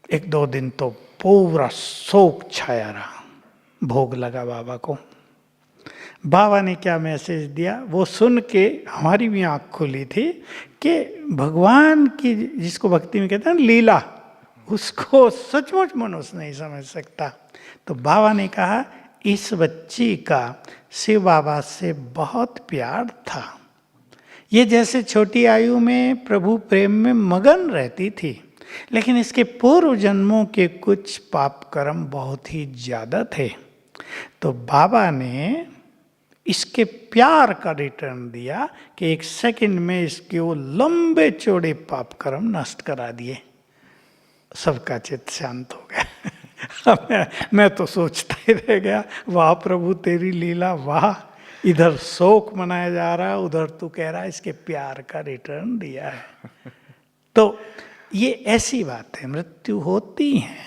Speaker 2: 1-2 दिन तो पूरा शोक छाया रहा। भोग लगा बाबा को। बाबा ने क्या मैसेज दिया, वो सुन के हमारी भी आँख खुली थी कि भगवान की, जिसको भक्ति में कहते हैं लीला, उसको सचमुच मनुष्य नहीं समझ सकता। तो बाबा ने कहा, इस बच्ची का शिव बाबा से बहुत प्यार था। ये जैसे छोटी आयु में प्रभु प्रेम में मगन रहती थी, लेकिन इसके पूर्व जन्मों के कुछ पाप कर्म बहुत ही ज्यादा थे। तो बाबा ने इसके प्यार का रिटर्न दिया कि 1 सेकंड में इसके वो लंबे चौड़े पाप कर्म नष्ट करा दिए। सबका चित्त शांत हो गया। मैं तो सोचता ही रह गया, वाह प्रभु तेरी लीला, वाह। इधर शोक मनाया जा रहा है, उधर तू कह रहा है इसके प्यार का रिटर्न दिया है। तो ये ऐसी बात है, मृत्यु होती है,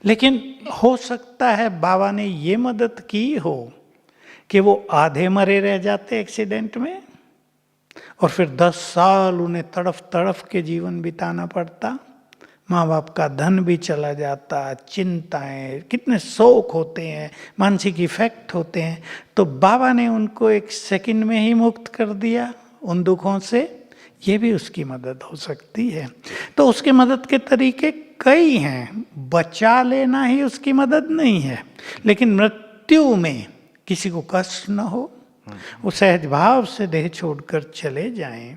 Speaker 2: लेकिन हो सकता है बाबा ने ये मदद की हो कि वो आधे मरे रह जाते एक्सीडेंट में, और फिर 10 साल उन्हें तड़फ तड़फ के जीवन बिताना पड़ता। माँ बाप का धन भी चला जाता, चिंताएं, कितने शोक होते हैं, मानसिक इफेक्ट होते हैं। तो बाबा ने उनको एक सेकंड में ही मुक्त कर दिया उन दुखों से। ये भी उसकी मदद हो सकती है। तो उसकी मदद के तरीके कई हैं, बचा लेना ही उसकी मदद नहीं है, लेकिन मृत्यु में किसी को कष्ट न हो, वो सहज भाव से देह छोड़कर चले जाएं,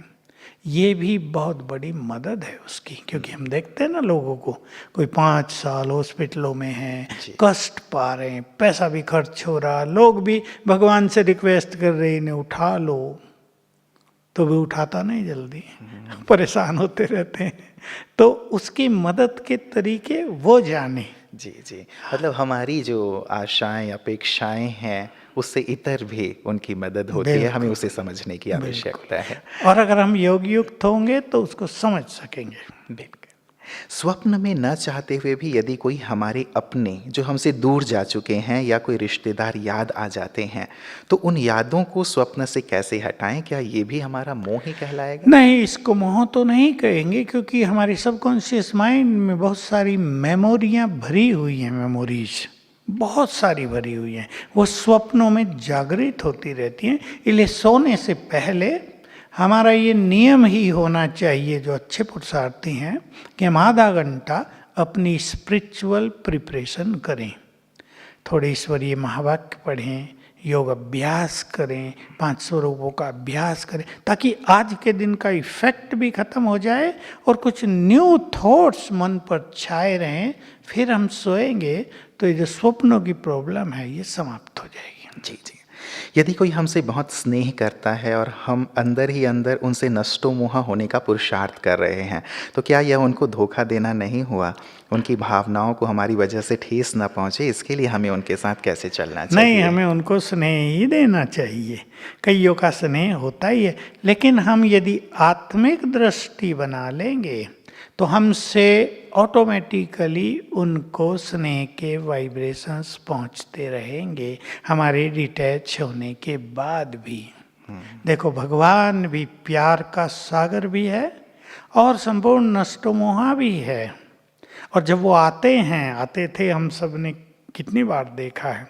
Speaker 2: ये भी बहुत बड़ी मदद है उसकी। क्योंकि हम देखते हैं ना लोगों को, कोई 5 साल हॉस्पिटलों में हैं, कष्ट पा रहे हैं, पैसा भी खर्च हो रहा, लोग भी भगवान से रिक्वेस्ट कर रहे हैं इन्हें उठा लो, तो भी उठाता नहीं जल्दी, परेशान होते रहते हैं। तो उसकी मदद के तरीके वो जाने।
Speaker 1: जी जी, मतलब हमारी जो आशाएं अपेक्षाएं हैं उससे इतर भी उनकी मदद होती है, हमें उसे समझने की आवश्यकता है।
Speaker 2: और अगर हम योग युक्त होंगे तो उसको समझ सकेंगे।
Speaker 1: बिल्कुल। स्वप्न में न चाहते हुए भी यदि कोई हमारे अपने जो हमसे दूर जा चुके हैं या कोई रिश्तेदार याद आ जाते हैं, तो उन यादों को स्वप्न से कैसे हटाएं? क्या ये भी हमारा मोह ही कहलाएगा?
Speaker 2: नहीं, इसको मोह तो नहीं कहेंगे, क्योंकि हमारी सबकॉन्शियस माइंड में बहुत सारी मेमोरियां भरी हुई हैं, मेमोरीज बहुत सारी भरी हुई हैं, वो स्वप्नों में जागृत होती रहती हैं। इसलिए सोने से पहले हमारा ये नियम ही होना चाहिए, जो अच्छे पुरुषार्थी हैं, कि हम आधा घंटा अपनी स्पिरिचुअल प्रिपरेशन करें, थोड़े ईश्वरीय महावाक्य पढ़ें, योग अभ्यास करें, 5 स्वरूपों का अभ्यास करें, ताकि आज के दिन का इफेक्ट भी खत्म हो जाए और कुछ न्यू थॉट्स मन पर छाए रहें। फिर हम सोएंगे तो ये जो स्वप्नों की प्रॉब्लम है ये समाप्त हो जाएगी।
Speaker 1: जी जी। यदि कोई हमसे बहुत स्नेह करता है और हम अंदर ही अंदर उनसे नष्टो मोहा होने का पुरुषार्थ कर रहे हैं, तो क्या यह उनको धोखा देना नहीं हुआ? उनकी भावनाओं को हमारी वजह से ठेस न पहुंचे, इसके लिए हमें उनके साथ कैसे चलना चाहिए?
Speaker 2: नहीं, हमें उनको स्नेह ही देना चाहिए। कईयों का स्नेह होता ही है, लेकिन हम यदि आत्मिक दृष्टि बना लेंगे तो हमसे ऑटोमेटिकली उनको स्नेह के वाइब्रेशंस पहुंचते रहेंगे, हमारे डिटैच होने के बाद भी। देखो, भगवान भी प्यार का सागर भी है और संपूर्ण नष्टोमोहा भी है। और जब वो आते थे, हम सब ने कितनी बार देखा है,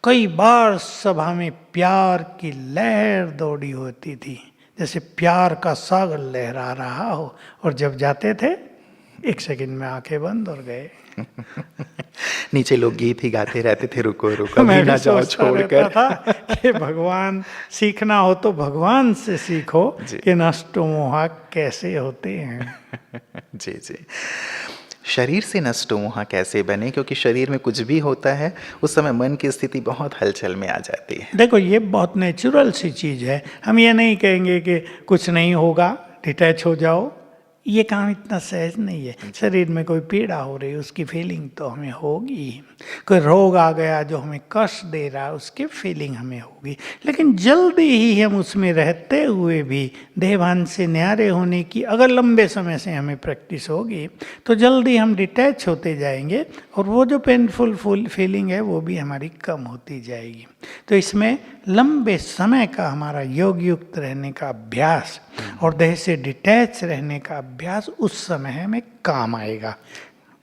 Speaker 2: कई बार सभा में प्यार की लहर दौड़ी होती थी, जैसे प्यार का सागर लहरा रहा हो, और जब जाते थे 1 सेकंड में आंखें बंद और गए।
Speaker 1: नीचे लोग गीत ही गाते रहते थे, रुको रुको
Speaker 2: मैं
Speaker 1: ना
Speaker 2: भी
Speaker 1: जाओ
Speaker 2: सोचता
Speaker 1: छोड़कर।
Speaker 2: रहता था कि भगवान सीखना हो तो भगवान से सीखो कि नष्टो मोहा कैसे होते हैं।
Speaker 1: जी जी। शरीर से नष्टो मोहा कैसे बने? क्योंकि शरीर में कुछ भी होता है उस समय मन की स्थिति बहुत हलचल में आ जाती है।
Speaker 2: देखो, ये बहुत नेचुरल सी चीज़ है। हम ये नहीं कहेंगे कि कुछ नहीं होगा, डिटैच हो जाओ, ये काम इतना सहज नहीं है। शरीर में कोई पीड़ा हो रही है, उसकी फीलिंग तो हमें होगी। कोई रोग आ गया जो हमें कष्ट दे रहा है, उसकी फीलिंग हमें होगी। लेकिन जल्दी ही हम उसमें रहते हुए भी देहभान से न्यारे होने की अगर लंबे समय से हमें प्रैक्टिस होगी, तो जल्दी हम डिटैच होते जाएंगे और वो जो पेनफुल फीलिंग है वो भी हमारी कम होती जाएगी। तो इसमें लंबे समय का हमारा योग युक्त रहने का अभ्यास और देह से डिटैच रहने का अभ्यास उस समय में काम आएगा।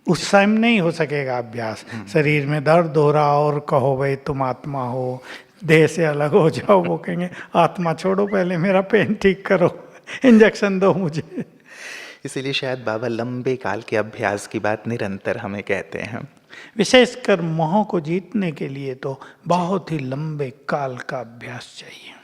Speaker 2: उस समय नहीं हो सकेगा अभ्यास। शरीर में दर्द हो रहा और कहो भाई तुम आत्मा हो, देह से अलग हो जाओ, वो कहेंगे आत्मा छोड़ो, पहले मेरा पेन ठीक करो, इंजेक्शन दो मुझे।
Speaker 1: इसीलिए शायद बाबा लंबे काल के अभ्यास की बात निरंतर हमें कहते हैं।
Speaker 2: विशेषकर मोह को जीतने के लिए तो बहुत ही लंबे काल का अभ्यास चाहिए।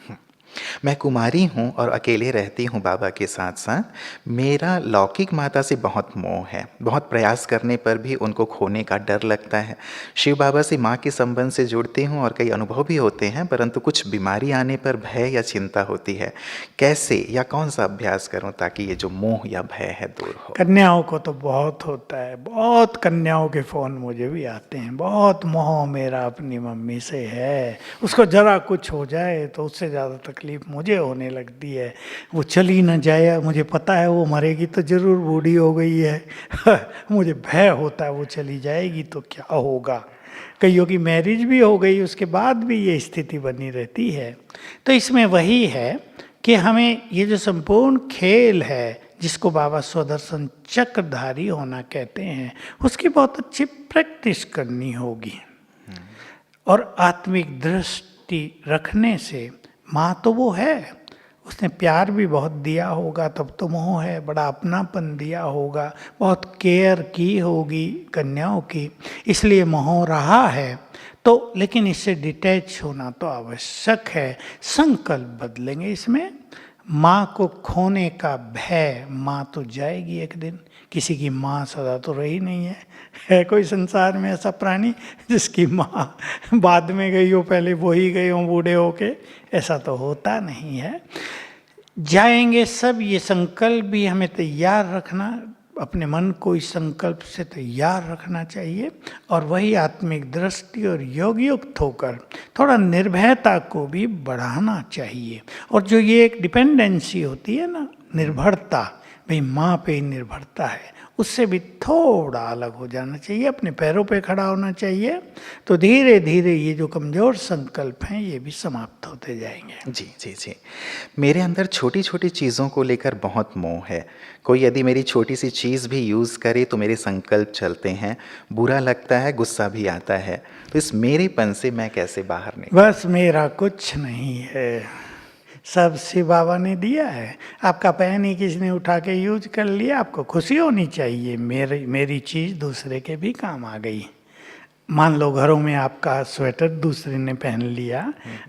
Speaker 1: मैं कुमारी हूँ और अकेले रहती हूँ बाबा के साथ साथ। मेरा लौकिक माता से बहुत मोह है, बहुत प्रयास करने पर भी उनको खोने का डर लगता है। शिव बाबा से माँ के संबंध से जुड़ती हूँ और कई अनुभव भी होते हैं, परंतु कुछ बीमारी आने पर भय या चिंता होती है। कैसे या कौन सा अभ्यास करूँ ताकि ये जो मोह या भय है दूर हो?
Speaker 2: कन्याओं को तो बहुत होता है, बहुत कन्याओं के फ़ोन मुझे भी आते हैं, बहुत मोह मेरा अपनी मम्मी से है, उसको ज़रा कुछ हो जाए तो उससे ज़्यादा तकलीफ मुझे होने लगती है। वो चली ना जाए, मुझे पता है वो मरेगी तो ज़रूर बूढ़ी हो गई है मुझे भय होता है वो चली जाएगी तो क्या होगा। कईयों की मैरिज भी हो गई, उसके बाद भी ये स्थिति बनी रहती है। तो इसमें वही है कि हमें ये जो संपूर्ण खेल है, जिसको बाबा स्वदर्शन चक्रधारी होना कहते हैं, उसकी बहुत अच्छी प्रैक्टिस करनी होगी। और आत्मिक दृष्टि रखने से, माँ तो वो है, उसने प्यार भी बहुत दिया होगा, तब तो मोह है, बड़ा अपनापन दिया होगा, बहुत केयर की होगी कन्याओं की, इसलिए मोह रहा है। तो लेकिन इससे डिटैच होना तो आवश्यक है। संकल्प बदलेंगे इसमें। माँ को खोने का भय, माँ तो जाएगी एक दिन, किसी की माँ सदा तो रही नहीं है कोई संसार में ऐसा प्राणी जिसकी माँ बाद में गई हो, पहले वो ही गए हो बूढ़े होके? ऐसा तो होता नहीं है। जाएंगे सब, ये संकल्प भी हमें तैयार रखना, अपने मन को इस संकल्प से तैयार रखना चाहिए। और वही आत्मिक दृष्टि और योग युक्त होकर थोड़ा निर्भयता को भी बढ़ाना चाहिए। और जो ये एक डिपेंडेंसी होती है ना, निर्भरता, भाई माँ पे ही निर्भरता है, उससे भी थोड़ा अलग हो जाना चाहिए, अपने पैरों पे खड़ा होना चाहिए। तो धीरे धीरे ये जो कमज़ोर संकल्प हैं ये भी समाप्त होते जाएंगे।
Speaker 1: जी जी जी। मेरे अंदर छोटी छोटी चीज़ों को लेकर बहुत मोह है। कोई यदि मेरी छोटी सी चीज़ भी यूज़ करे तो मेरे संकल्प चलते हैं, बुरा लगता है, गुस्सा भी आता है। तो इस मेरेपन से मैं कैसे बाहर निकलूं?
Speaker 2: बस मेरा कुछ नहीं है, सब शिव बाबा ने दिया है। आपका पेन ही किसी ने उठा के यूज कर लिया, आपको खुशी होनी चाहिए, मेरी चीज़ दूसरे के भी काम आ गई। मान लो घरों में आपका स्वेटर दूसरे ने पहन लिया,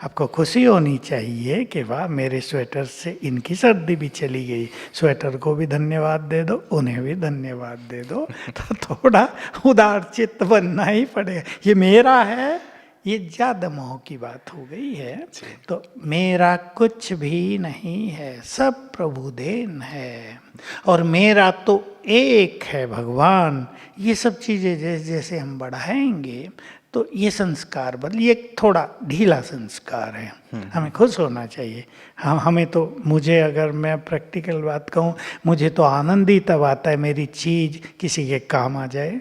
Speaker 2: आपको खुशी होनी चाहिए कि वाह मेरे स्वेटर से इनकी सर्दी भी चली गई। स्वेटर को भी धन्यवाद दे दो, उन्हें भी धन्यवाद दे दो। तो थोड़ा उदार चित्त बनना ही पड़ेगा। ये मेरा है, ये ज़्यादा मोह की बात हो गई है। तो मेरा कुछ भी नहीं है, सब प्रभु देन है। और मेरा तो एक है भगवान। ये सब चीज़ें जैसे जैसे हम बढ़ाएंगे तो ये संस्कार बदल, ये थोड़ा ढीला संस्कार है, हमें खुश होना चाहिए। हमें तो, मुझे अगर मैं प्रैक्टिकल बात कहूँ, मुझे तो आनंद ही तब आता है मेरी चीज़ किसी के काम आ जाए।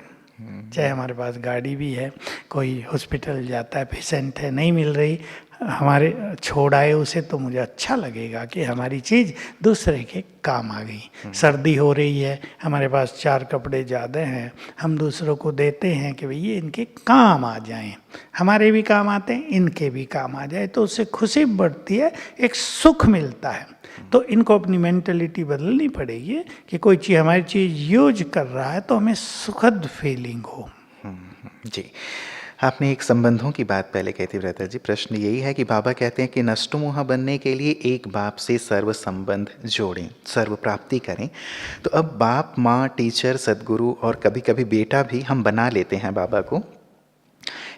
Speaker 2: चाहे हमारे पास गाड़ी भी है, कोई हॉस्पिटल जाता है, पेशेंट है, नहीं मिल रही, हमारे छोड़ आए उसे, तो मुझे अच्छा लगेगा कि हमारी चीज़ दूसरे के काम आ गई। सर्दी हो रही है, हमारे पास 4 कपड़े ज़्यादा हैं, हम दूसरों को देते हैं कि भाई ये इनके काम आ जाएं, हमारे भी काम आते हैं, इनके भी काम आ जाए, तो उससे खुशी बढ़ती है, एक सुख मिलता है। तो इनको अपनी मेंटलिटी बदलनी पड़ेगी कि कोई चीज़, हमारी चीज़ यूज कर रहा है तो हमें सुखद फीलिंग हो।
Speaker 1: जी, आपने एक संबंधों की बात पहले कही थी व्रता जी। प्रश्न यही है कि बाबा कहते हैं कि नष्टमोह बनने के लिए एक बाप से सर्व संबंध जोड़ें, सर्व प्राप्ति करें। तो अब बाप, माँ, टीचर, सदगुरु और कभी कभी बेटा भी हम बना लेते हैं बाबा को,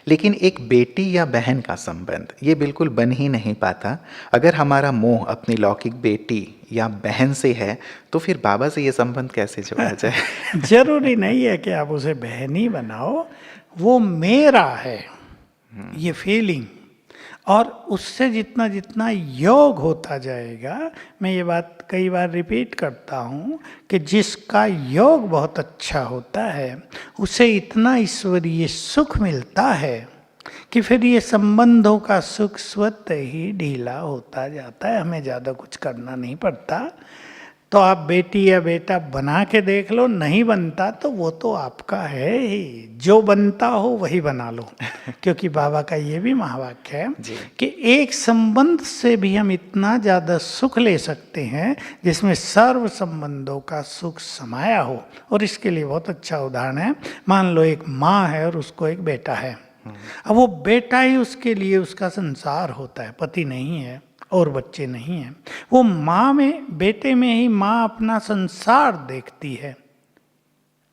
Speaker 1: लेकिन एक बेटी या बहन का संबंध ये बिल्कुल बन ही नहीं पाता। अगर हमारा मोह अपनी लौकिक बेटी या बहन से है तो फिर बाबा से ये संबंध कैसे जोड़ा जाए?
Speaker 2: जरूरी नहीं है कि आप उसे बहन ही बनाओ, वो मेरा है ये फीलिंग। और उससे जितना जितना योग होता जाएगा, मैं ये बात कई बार रिपीट करता हूँ कि जिसका योग बहुत अच्छा होता है उसे इतना ईश्वरीय सुख मिलता है कि फिर ये संबंधों का सुख स्वतः ही ढीला होता जाता है, हमें ज़्यादा कुछ करना नहीं पड़ता। तो आप बेटी या बेटा बना के देख लो, नहीं बनता तो वो तो आपका है ही, जो बनता हो वही बना लो। क्योंकि बाबा का ये भी महावाक्य है कि एक संबंध से भी हम इतना ज़्यादा सुख ले सकते हैं जिसमें सर्व संबंधों का सुख समाया हो। और इसके लिए बहुत अच्छा उदाहरण है, मान लो एक माँ है और उसको एक बेटा है। अब वो बेटा ही उसके लिए उसका संसार होता है, पति नहीं है और बच्चे नहीं हैं। वो माँ में, बेटे में ही माँ अपना संसार देखती है,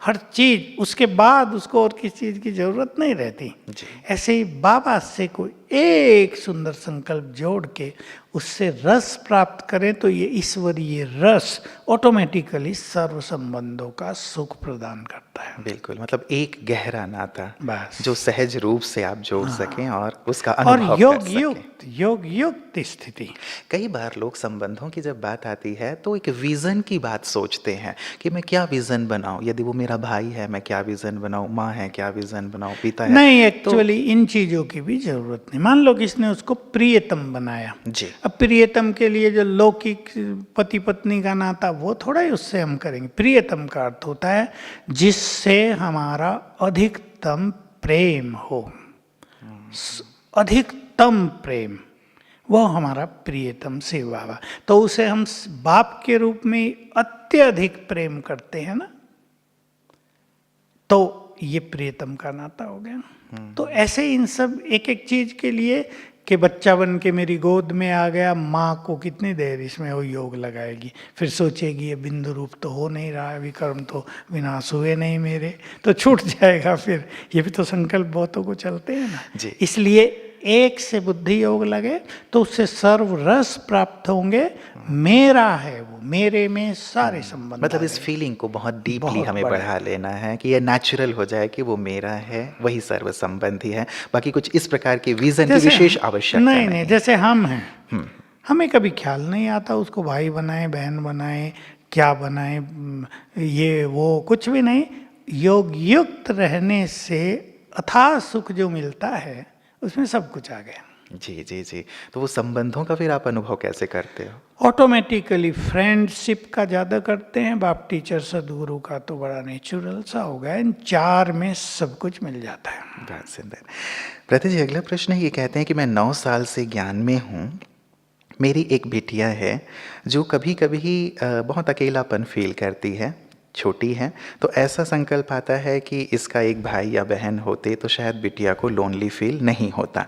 Speaker 2: हर चीज, उसके बाद उसको और किसी चीज की जरूरत नहीं रहती। ऐसे ही बाबा से कोई एक सुंदर संकल्प जोड़ के उससे रस प्राप्त करें तो ये ईश्वरीय रस ऑटोमेटिकली सर्व संबंधों का सुख प्रदान करता है।
Speaker 1: बिल्कुल, मतलब एक गहरा नाता
Speaker 2: बस,
Speaker 1: जो सहज रूप से आप जोड़ सकें और उसका
Speaker 2: और
Speaker 1: अनुभव कर सकें।
Speaker 2: योग युक्त स्थिति।
Speaker 1: कई बार लोग संबंधों की जब बात आती है तो एक विजन की बात सोचते हैं कि मैं क्या विजन बनाऊं, यदि वो मेरा भाई है मैं क्या विजन बनाऊं, माँ है क्या विजन बनाऊं, पिता है।
Speaker 2: नहीं, एक्चुअली इन चीजों की भी जरूरत पत्नी, मान लो कि इसने उसको प्रियतम बनाया
Speaker 1: जी।
Speaker 2: अब प्रियतम के लिए जो लौकिक पति पत्नी का नाता वो थोड़ा ही उससे हम करेंगे। प्रियतम का अर्थ होता है जिससे हमारा अधिकतम प्रेम हो, अधिकतम प्रेम, वो हमारा प्रियतम शिव बाबा। तो उसे हम बाप के रूप में अत्यधिक प्रेम करते हैं ना, तो ये प्रियतम का नाता हो गया। तो ऐसे इन सब एक एक चीज के लिए कि बच्चा बन के मेरी गोद में आ गया, माँ को कितनी देर इसमें वो योग लगाएगी, फिर सोचेगी ये बिंदु रूप तो हो नहीं रहा है, विकर्म तो विनाश हुए नहीं मेरे, तो छूट जाएगा फिर। ये भी तो संकल्प बहुतों को चलते हैं ना
Speaker 1: जी।
Speaker 2: इसलिए एक से बुद्धि योग लगे तो उससे सर्व रस प्राप्त होंगे। मेरा है वो, मेरे में सारे संबंध
Speaker 1: मतलब
Speaker 2: आ
Speaker 1: इस
Speaker 2: गए।
Speaker 1: फीलिंग को बहुत डीपली
Speaker 2: बहुत
Speaker 1: हमें
Speaker 2: बड़ा।
Speaker 1: बढ़ा लेना है कि ये नेचुरल हो जाए कि वो मेरा है, वही सर्व संबंधी है, बाकी कुछ इस प्रकार के विजन की
Speaker 2: जैसे
Speaker 1: विशेष आवश्यकता
Speaker 2: नहीं,
Speaker 1: नहीं।
Speaker 2: जैसे हम हैं, हमें कभी ख्याल नहीं आता उसको भाई बनाए, बहन बनाए, क्या बनाए, ये वो कुछ भी नहीं। योग युक्त रहने से अथाह सुख जो मिलता है उसमें सब कुछ आ गया।
Speaker 1: जी जी जी। तो वो संबंधों का फिर आप अनुभव कैसे करते हो?
Speaker 2: ऑटोमेटिकली फ्रेंडशिप का ज़्यादा करते हैं, बाप टीचर सदगुरु का तो बड़ा नेचुरल सा हो गया। इन चार में सब कुछ मिल जाता है।
Speaker 1: बहुत सुंदर। प्रति जी, अगला प्रश्न ये कहते हैं कि मैं 9 साल से ज्ञान में हूँ। मेरी एक बिटिया है जो कभी कभी बहुत अकेलापन फील करती है, छोटी है, तो ऐसा संकल्प आता है कि इसका एक भाई या बहन होते तो शायद बिटिया को लोनली फील नहीं होता।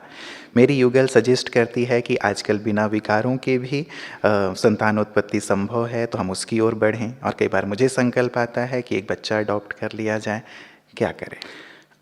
Speaker 1: मेरी युगल सजेस्ट करती है कि आजकल बिना विकारों के भी संतानोत्पत्ति संभव है, तो हम उसकी ओर बढ़ें। और कई बार मुझे संकल्प आता है कि एक बच्चा अडॉप्ट कर लिया जाए, क्या करें?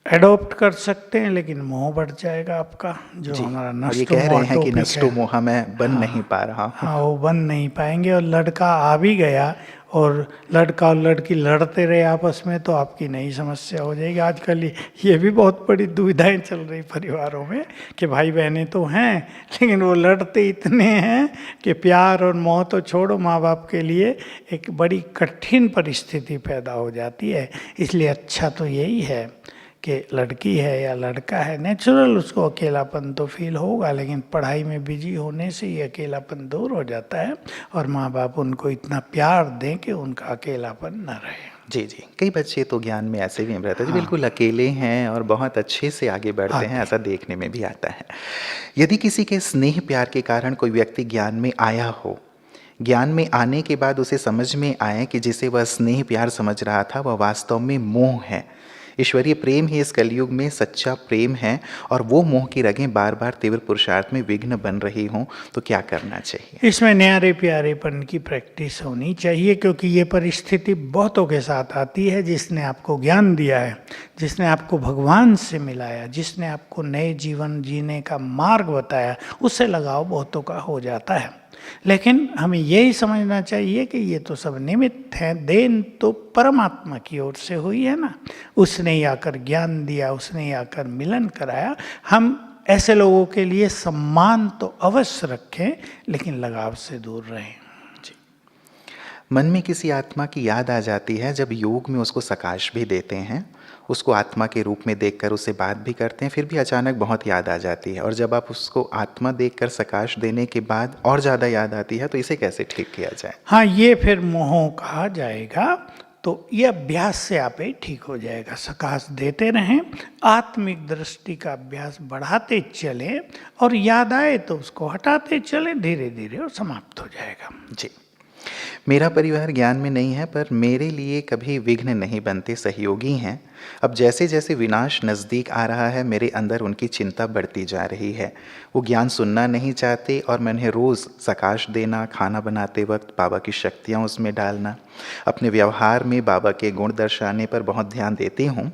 Speaker 2: एडॉप्ट कर सकते हैं लेकिन मोह बढ़ जाएगा आपका, जो
Speaker 1: जी।
Speaker 2: हमारा
Speaker 1: और ये
Speaker 2: नष्टो
Speaker 1: कह रहे हैं कि
Speaker 2: टॉपिक
Speaker 1: नष्टो
Speaker 2: है।
Speaker 1: मोहा मैं बन नहीं पा रहा हूँ।
Speaker 2: हाँ, वो बन नहीं पाएंगे। और लड़का आ भी गया और लड़का और लड़की लड़ते रहे आपस में तो आपकी नई समस्या हो जाएगी। आजकल ये भी बहुत बड़ी दुविधाएं चल रही परिवारों में कि भाई बहनें तो हैं लेकिन वो लड़ते इतने हैं कि प्यार और मोह तो छोड़ो, माँ बाप के लिए एक बड़ी कठिन परिस्थिति पैदा हो जाती है। इसलिए अच्छा तो यही है कि लड़की है या लड़का है, नेचुरल उसको अकेलापन तो फील होगा, लेकिन पढ़ाई में बिजी होने से ये अकेलापन दूर हो जाता है और माँ बाप उनको इतना प्यार दें कि उनका अकेलापन न रहे।
Speaker 1: जी जी। कई बच्चे तो ज्ञान में ऐसे भी हैं ब्रता जी,
Speaker 2: हाँ।
Speaker 1: बिल्कुल अकेले हैं और बहुत अच्छे से आगे बढ़ते हैं, ऐसा देखने में भी आता है। यदि किसी के स्नेह प्यार के कारण कोई व्यक्ति ज्ञान में आया हो, ज्ञान में आने के बाद उसे समझ में आए कि जिसे वह स्नेह प्यार समझ रहा था वह वास्तव में मोह है, ईश्वरीय प्रेम ही इस कलयुग में सच्चा प्रेम है, और वो मोह की रगें बार बार तीव्र पुरुषार्थ में विघ्न बन रही हों, तो क्या करना चाहिए?
Speaker 2: इसमें न्यारे प्यारेपन की प्रैक्टिस होनी चाहिए, क्योंकि ये परिस्थिति बहुतों के साथ आती है। जिसने आपको ज्ञान दिया है, जिसने आपको भगवान से मिलाया, जिसने आपको नए जीवन जीने का मार्ग बताया, उससे लगाव बहुतों का हो जाता है। लेकिन हमें यही समझना चाहिए कि ये तो सब निमित्त हैं, देन तो परमात्मा की ओर से हुई है ना। उसने ही आकर ज्ञान दिया, उसने ही आकर मिलन कराया। हम ऐसे लोगों के लिए सम्मान तो अवश्य रखें, लेकिन लगाव से दूर रहें।
Speaker 1: मन में किसी आत्मा की याद आ जाती है, जब योग में उसको सकाश भी देते हैं, उसको आत्मा के रूप में देखकर उससे बात भी करते हैं, फिर भी अचानक बहुत याद आ जाती है, और जब आप उसको आत्मा देखकर सकाश देने के बाद और ज़्यादा याद आती है, तो इसे कैसे ठीक किया जाए?
Speaker 2: हाँ, ये फिर मोह कहा जाएगा। तो ये अभ्यास से आप ही ठीक हो जाएगा। सकाश देते रहें, आत्मिक दृष्टि का अभ्यास बढ़ाते चलें, और याद आए तो उसको हटाते चलें, धीरे धीरे और समाप्त हो जाएगा।
Speaker 1: जी। मेरा परिवार ज्ञान में नहीं है, पर मेरे लिए कभी विघ्न नहीं बनते, सहयोगी हैं। अब जैसे जैसे विनाश नज़दीक आ रहा है, मेरे अंदर उनकी चिंता बढ़ती जा रही है। वो ज्ञान सुनना नहीं चाहते, और मैं उन्हें रोज़ सकाश देना, खाना बनाते वक्त बाबा की शक्तियाँ उसमें डालना, अपने व्यवहार में बाबा के गुण दर्शाने पर बहुत ध्यान देती हूँ।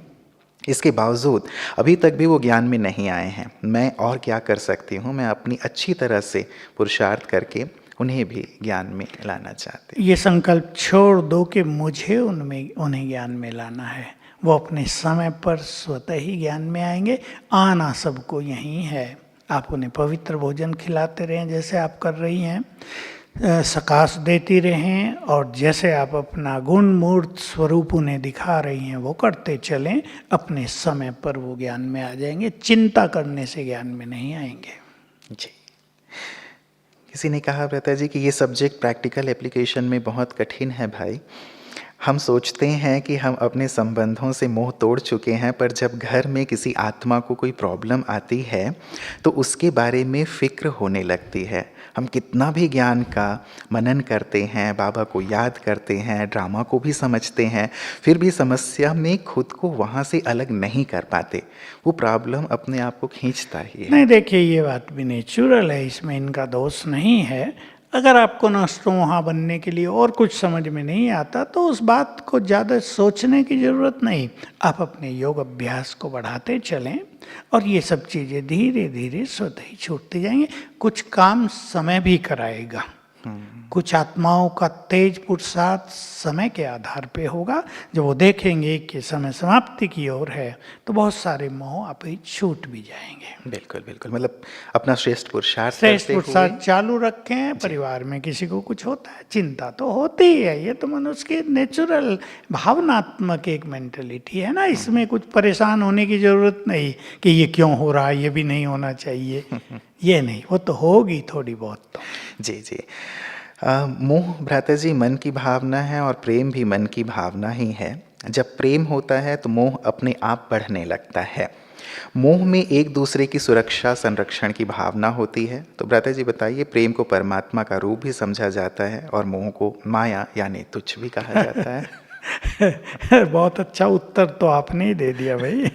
Speaker 1: इसके बावजूद अभी तक भी वो ज्ञान में नहीं आए हैं। मैं और क्या कर सकती हूँ? मैं अपनी अच्छी तरह से पुरुषार्थ करके उन्हें भी ज्ञान में लाना चाहते हैं।
Speaker 2: ये संकल्प छोड़ दो कि मुझे उन्हें ज्ञान में लाना है। वो अपने समय पर स्वतः ही ज्ञान में आएंगे। आना सबको यहीं है। आप उन्हें पवित्र भोजन खिलाते रहें जैसे आप कर रही हैं। सकाश देती रहें और जैसे आप अपना गुण मूर्त स्वरूप उन्हें दिखा रही हैं वो करते चलें, अपने समय पर वो ज्ञान में आ जाएंगे। चिंता करने से ज्ञान में नहीं आएंगे।
Speaker 1: जी। किसी ने कहा ब्रता जी कि ये सब्जेक्ट प्रैक्टिकल एप्लीकेशन में बहुत कठिन है भाई। हम सोचते हैं कि हम अपने संबंधों से मोह तोड़ चुके हैं, पर जब घर में किसी आत्मा को कोई प्रॉब्लम आती है तो उसके बारे में फ़िक्र होने लगती है। हम कितना भी ज्ञान का मनन करते हैं, बाबा को याद करते हैं, ड्रामा को भी समझते हैं, फिर भी समस्या में खुद को वहाँ से अलग नहीं कर पाते। वो प्रॉब्लम अपने आप को खींचता ही है।
Speaker 2: नहीं, देखिए ये बात भी नेचुरल है, इसमें इनका दोष नहीं है। अगर आपको नष्टों वहाँ बनने के लिए और कुछ समझ में नहीं आता तो उस बात को ज़्यादा सोचने की ज़रूरत नहीं। आप अपने योग अभ्यास को बढ़ाते चलें और ये सब चीज़ें धीरे धीरे स्वतः ही छूटती जाएंगी। कुछ काम समय भी कराएगा। कुछ आत्माओं का तेज पुरुषार्थ समय के आधार पे होगा। जब वो देखेंगे कि समय समाप्ति की ओर है तो बहुत सारे मोह आप ही छूट भी जाएंगे।
Speaker 1: बिल्कुल बिल्कुल, मतलब अपना श्रेष्ठ पुरुषार्थ
Speaker 2: श्रेष्ठ
Speaker 1: करते
Speaker 2: पुरुषार्थ
Speaker 1: हुए।
Speaker 2: चालू रखें। परिवार में किसी को कुछ होता है, चिंता तो होती ही है, ये तो मनुष्य की नेचुरल भावनात्मक एक मेंटलिटी है ना। इसमें कुछ परेशान होने की जरूरत नहीं कि ये क्यों हो रहा है, ये भी नहीं होना चाहिए। ये नहीं, वो तो होगी थोड़ी बहुत तो।
Speaker 1: जी जी। मोह भ्राता जी मन की भावना है और प्रेम भी मन की भावना ही है। जब प्रेम होता है तो मोह अपने आप बढ़ने लगता है। मोह में एक दूसरे की सुरक्षा संरक्षण की भावना होती है। तो भ्राता जी बताइए, प्रेम को परमात्मा का रूप भी समझा जाता है और मोह को माया यानी तुच्छ भी कहा जाता है।
Speaker 2: बहुत अच्छा उत्तर तो आपने ही दे दिया भाई।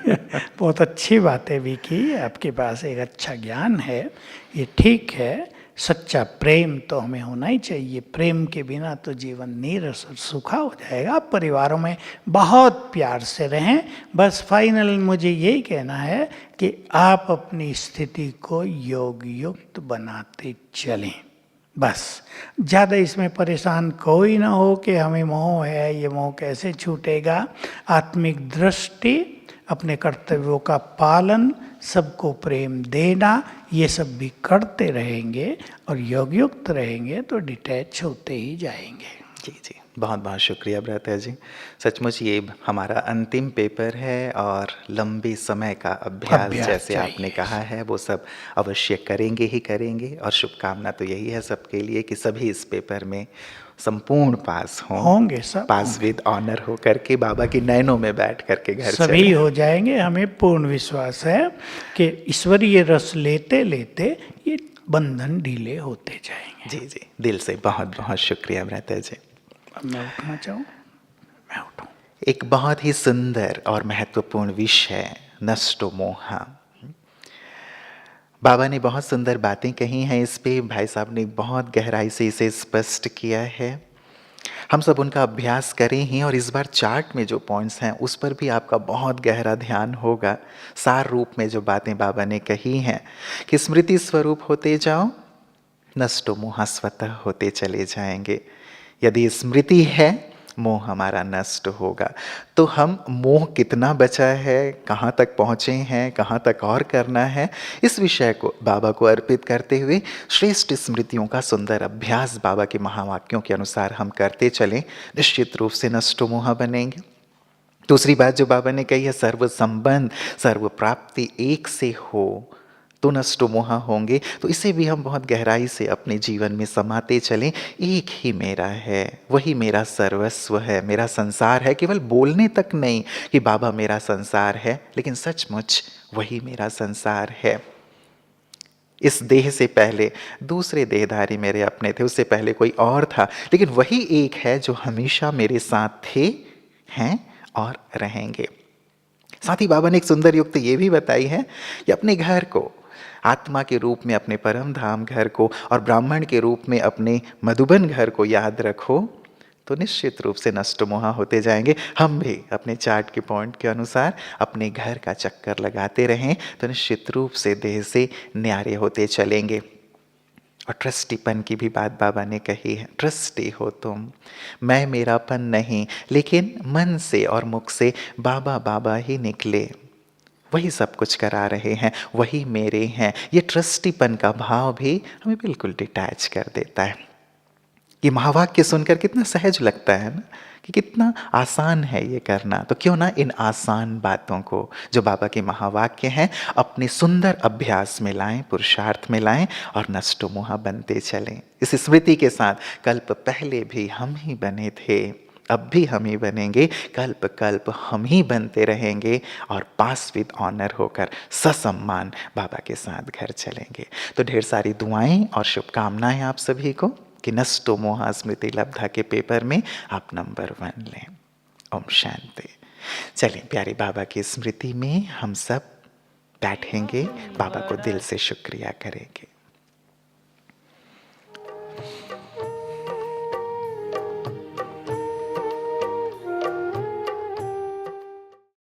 Speaker 2: बहुत अच्छी बातें भी की, आपके पास एक अच्छा ज्ञान है, ये ठीक है। सच्चा प्रेम तो हमें होना ही चाहिए। प्रेम के बिना तो जीवन नीरस और सूखा हो जाएगा। आप परिवारों में बहुत प्यार से रहें। बस फाइनल मुझे यही कहना है कि आप अपनी स्थिति को योग युक्त बनाते चलें। बस ज़्यादा इसमें परेशान कोई ना हो कि हमें मोह है, ये मोह कैसे छूटेगा। आत्मिक दृष्टि, अपने कर्तव्यों का पालन, सबको प्रेम देना, ये सब भी करते रहेंगे और योगयुक्त रहेंगे तो डिटैच होते ही जाएंगे।
Speaker 1: जी जी, बहुत बहुत शुक्रिया भ्राता जी। सचमुच ये हमारा अंतिम पेपर है और लंबे समय का अभ्यास जैसे आपने कहा है वो सब अवश्य करेंगे ही करेंगे। और शुभकामना तो यही है सबके लिए कि सभी इस पेपर में संपूर्ण पास
Speaker 2: होंगे। सब
Speaker 1: पास विद ऑनर हो करके बाबा की नैनों में बैठ करके घर
Speaker 2: सभी हो जाएंगे। हमें पूर्ण विश्वास है कि ईश्वरीय रस लेते लेते ये बंधन ढीले होते जाएंगे।
Speaker 1: जी जी, दिल से बहुत बहुत शुक्रिया भ्राता जी।
Speaker 2: अब मैं उठना चाहूँ, मैं उठूँ।
Speaker 1: एक बहुत ही सुंदर और महत्वपूर्ण विषय, नष्टो मोहा। बाबा ने बहुत सुंदर बातें कही हैं इस पे। भाई साहब ने बहुत गहराई से इसे स्पष्ट किया है। हम सब उनका अभ्यास करें ही। और इस बार चार्ट में जो पॉइंट्स हैं उस पर भी आपका बहुत गहरा ध्यान होगा। सार रूप में जो बातें बाबा ने कही हैं कि स्मृति स्वरूप होते जाओ, नष्टो मोहा स्वतः होते चले जाएंगे। यदि स्मृति है, मोह हमारा नष्ट होगा। तो हम मोह कितना बचा है, कहाँ तक पहुँचे हैं, कहाँ तक और करना है, इस विषय को बाबा को अर्पित करते हुए श्रेष्ठ स्मृतियों का सुंदर अभ्यास बाबा के महावाक्यों के अनुसार हम करते चलें, निश्चित रूप से नष्टो मोह बनेंगे। दूसरी बात जो बाबा ने कही है, सर्व संबंध सर्व प्राप्ति एक से हो तो नष्टो मोह होंगे। तो इसे भी हम बहुत गहराई से अपने जीवन में समाते चलें। एक ही मेरा है, वही मेरा सर्वस्व है, मेरा संसार है। केवल बोलने तक नहीं कि बाबा मेरा संसार है, लेकिन सचमुच वही मेरा संसार है। इस देह से पहले दूसरे देहधारी मेरे अपने थे, उससे पहले कोई और था, लेकिन वही एक है जो हमेशा मेरे साथ थे, हैं और रहेंगे। साथ ही बाबा ने एक सुंदर युक्ति ये भी बताई है कि अपने घर को आत्मा के रूप में अपने परम धाम घर को और ब्राह्मण के रूप में अपने मधुबन घर को याद रखो तो निश्चित रूप से नष्ट मोह होते जाएंगे। हम भी अपने चार्ट के पॉइंट के अनुसार अपने घर का चक्कर लगाते रहें तो निश्चित रूप से देह से न्यारे होते चलेंगे। और ट्रस्टीपन की भी बात बाबा ने कही है। ट्रस्टी हो तुम, मैं मेरापन नहीं, लेकिन मन से और मुख से बाबा बाबा ही निकले, वही सब कुछ करा रहे हैं, वही मेरे हैं। ये ट्रस्टीपन का भाव भी हमें बिल्कुल डिटैच कर देता है। ये महावाक्य सुनकर कितना सहज लगता है ना, कि कितना आसान है ये करना। तो क्यों ना इन आसान बातों को जो बाबा के महावाक्य हैं अपने सुंदर अभ्यास में लाएं, पुरुषार्थ में लाएं और नष्टो मोहा बनते चलें। इस स्मृति के साथ कल्प पहले भी हम ही बने थे, अब भी हम ही बनेंगे, कल्प कल्प हम ही बनते रहेंगे और पास विद ऑनर होकर ससम्मान बाबा के साथ घर चलेंगे। तो ढेर सारी दुआएं और शुभकामनाएं आप सभी को कि नष्टो मोहा स्मृति लब्धा के पेपर में आप नंबर 1 लें। ओम शांति। चलिए प्यारे बाबा की स्मृति में हम सब बैठेंगे, बाबा को दिल से शुक्रिया करेंगे।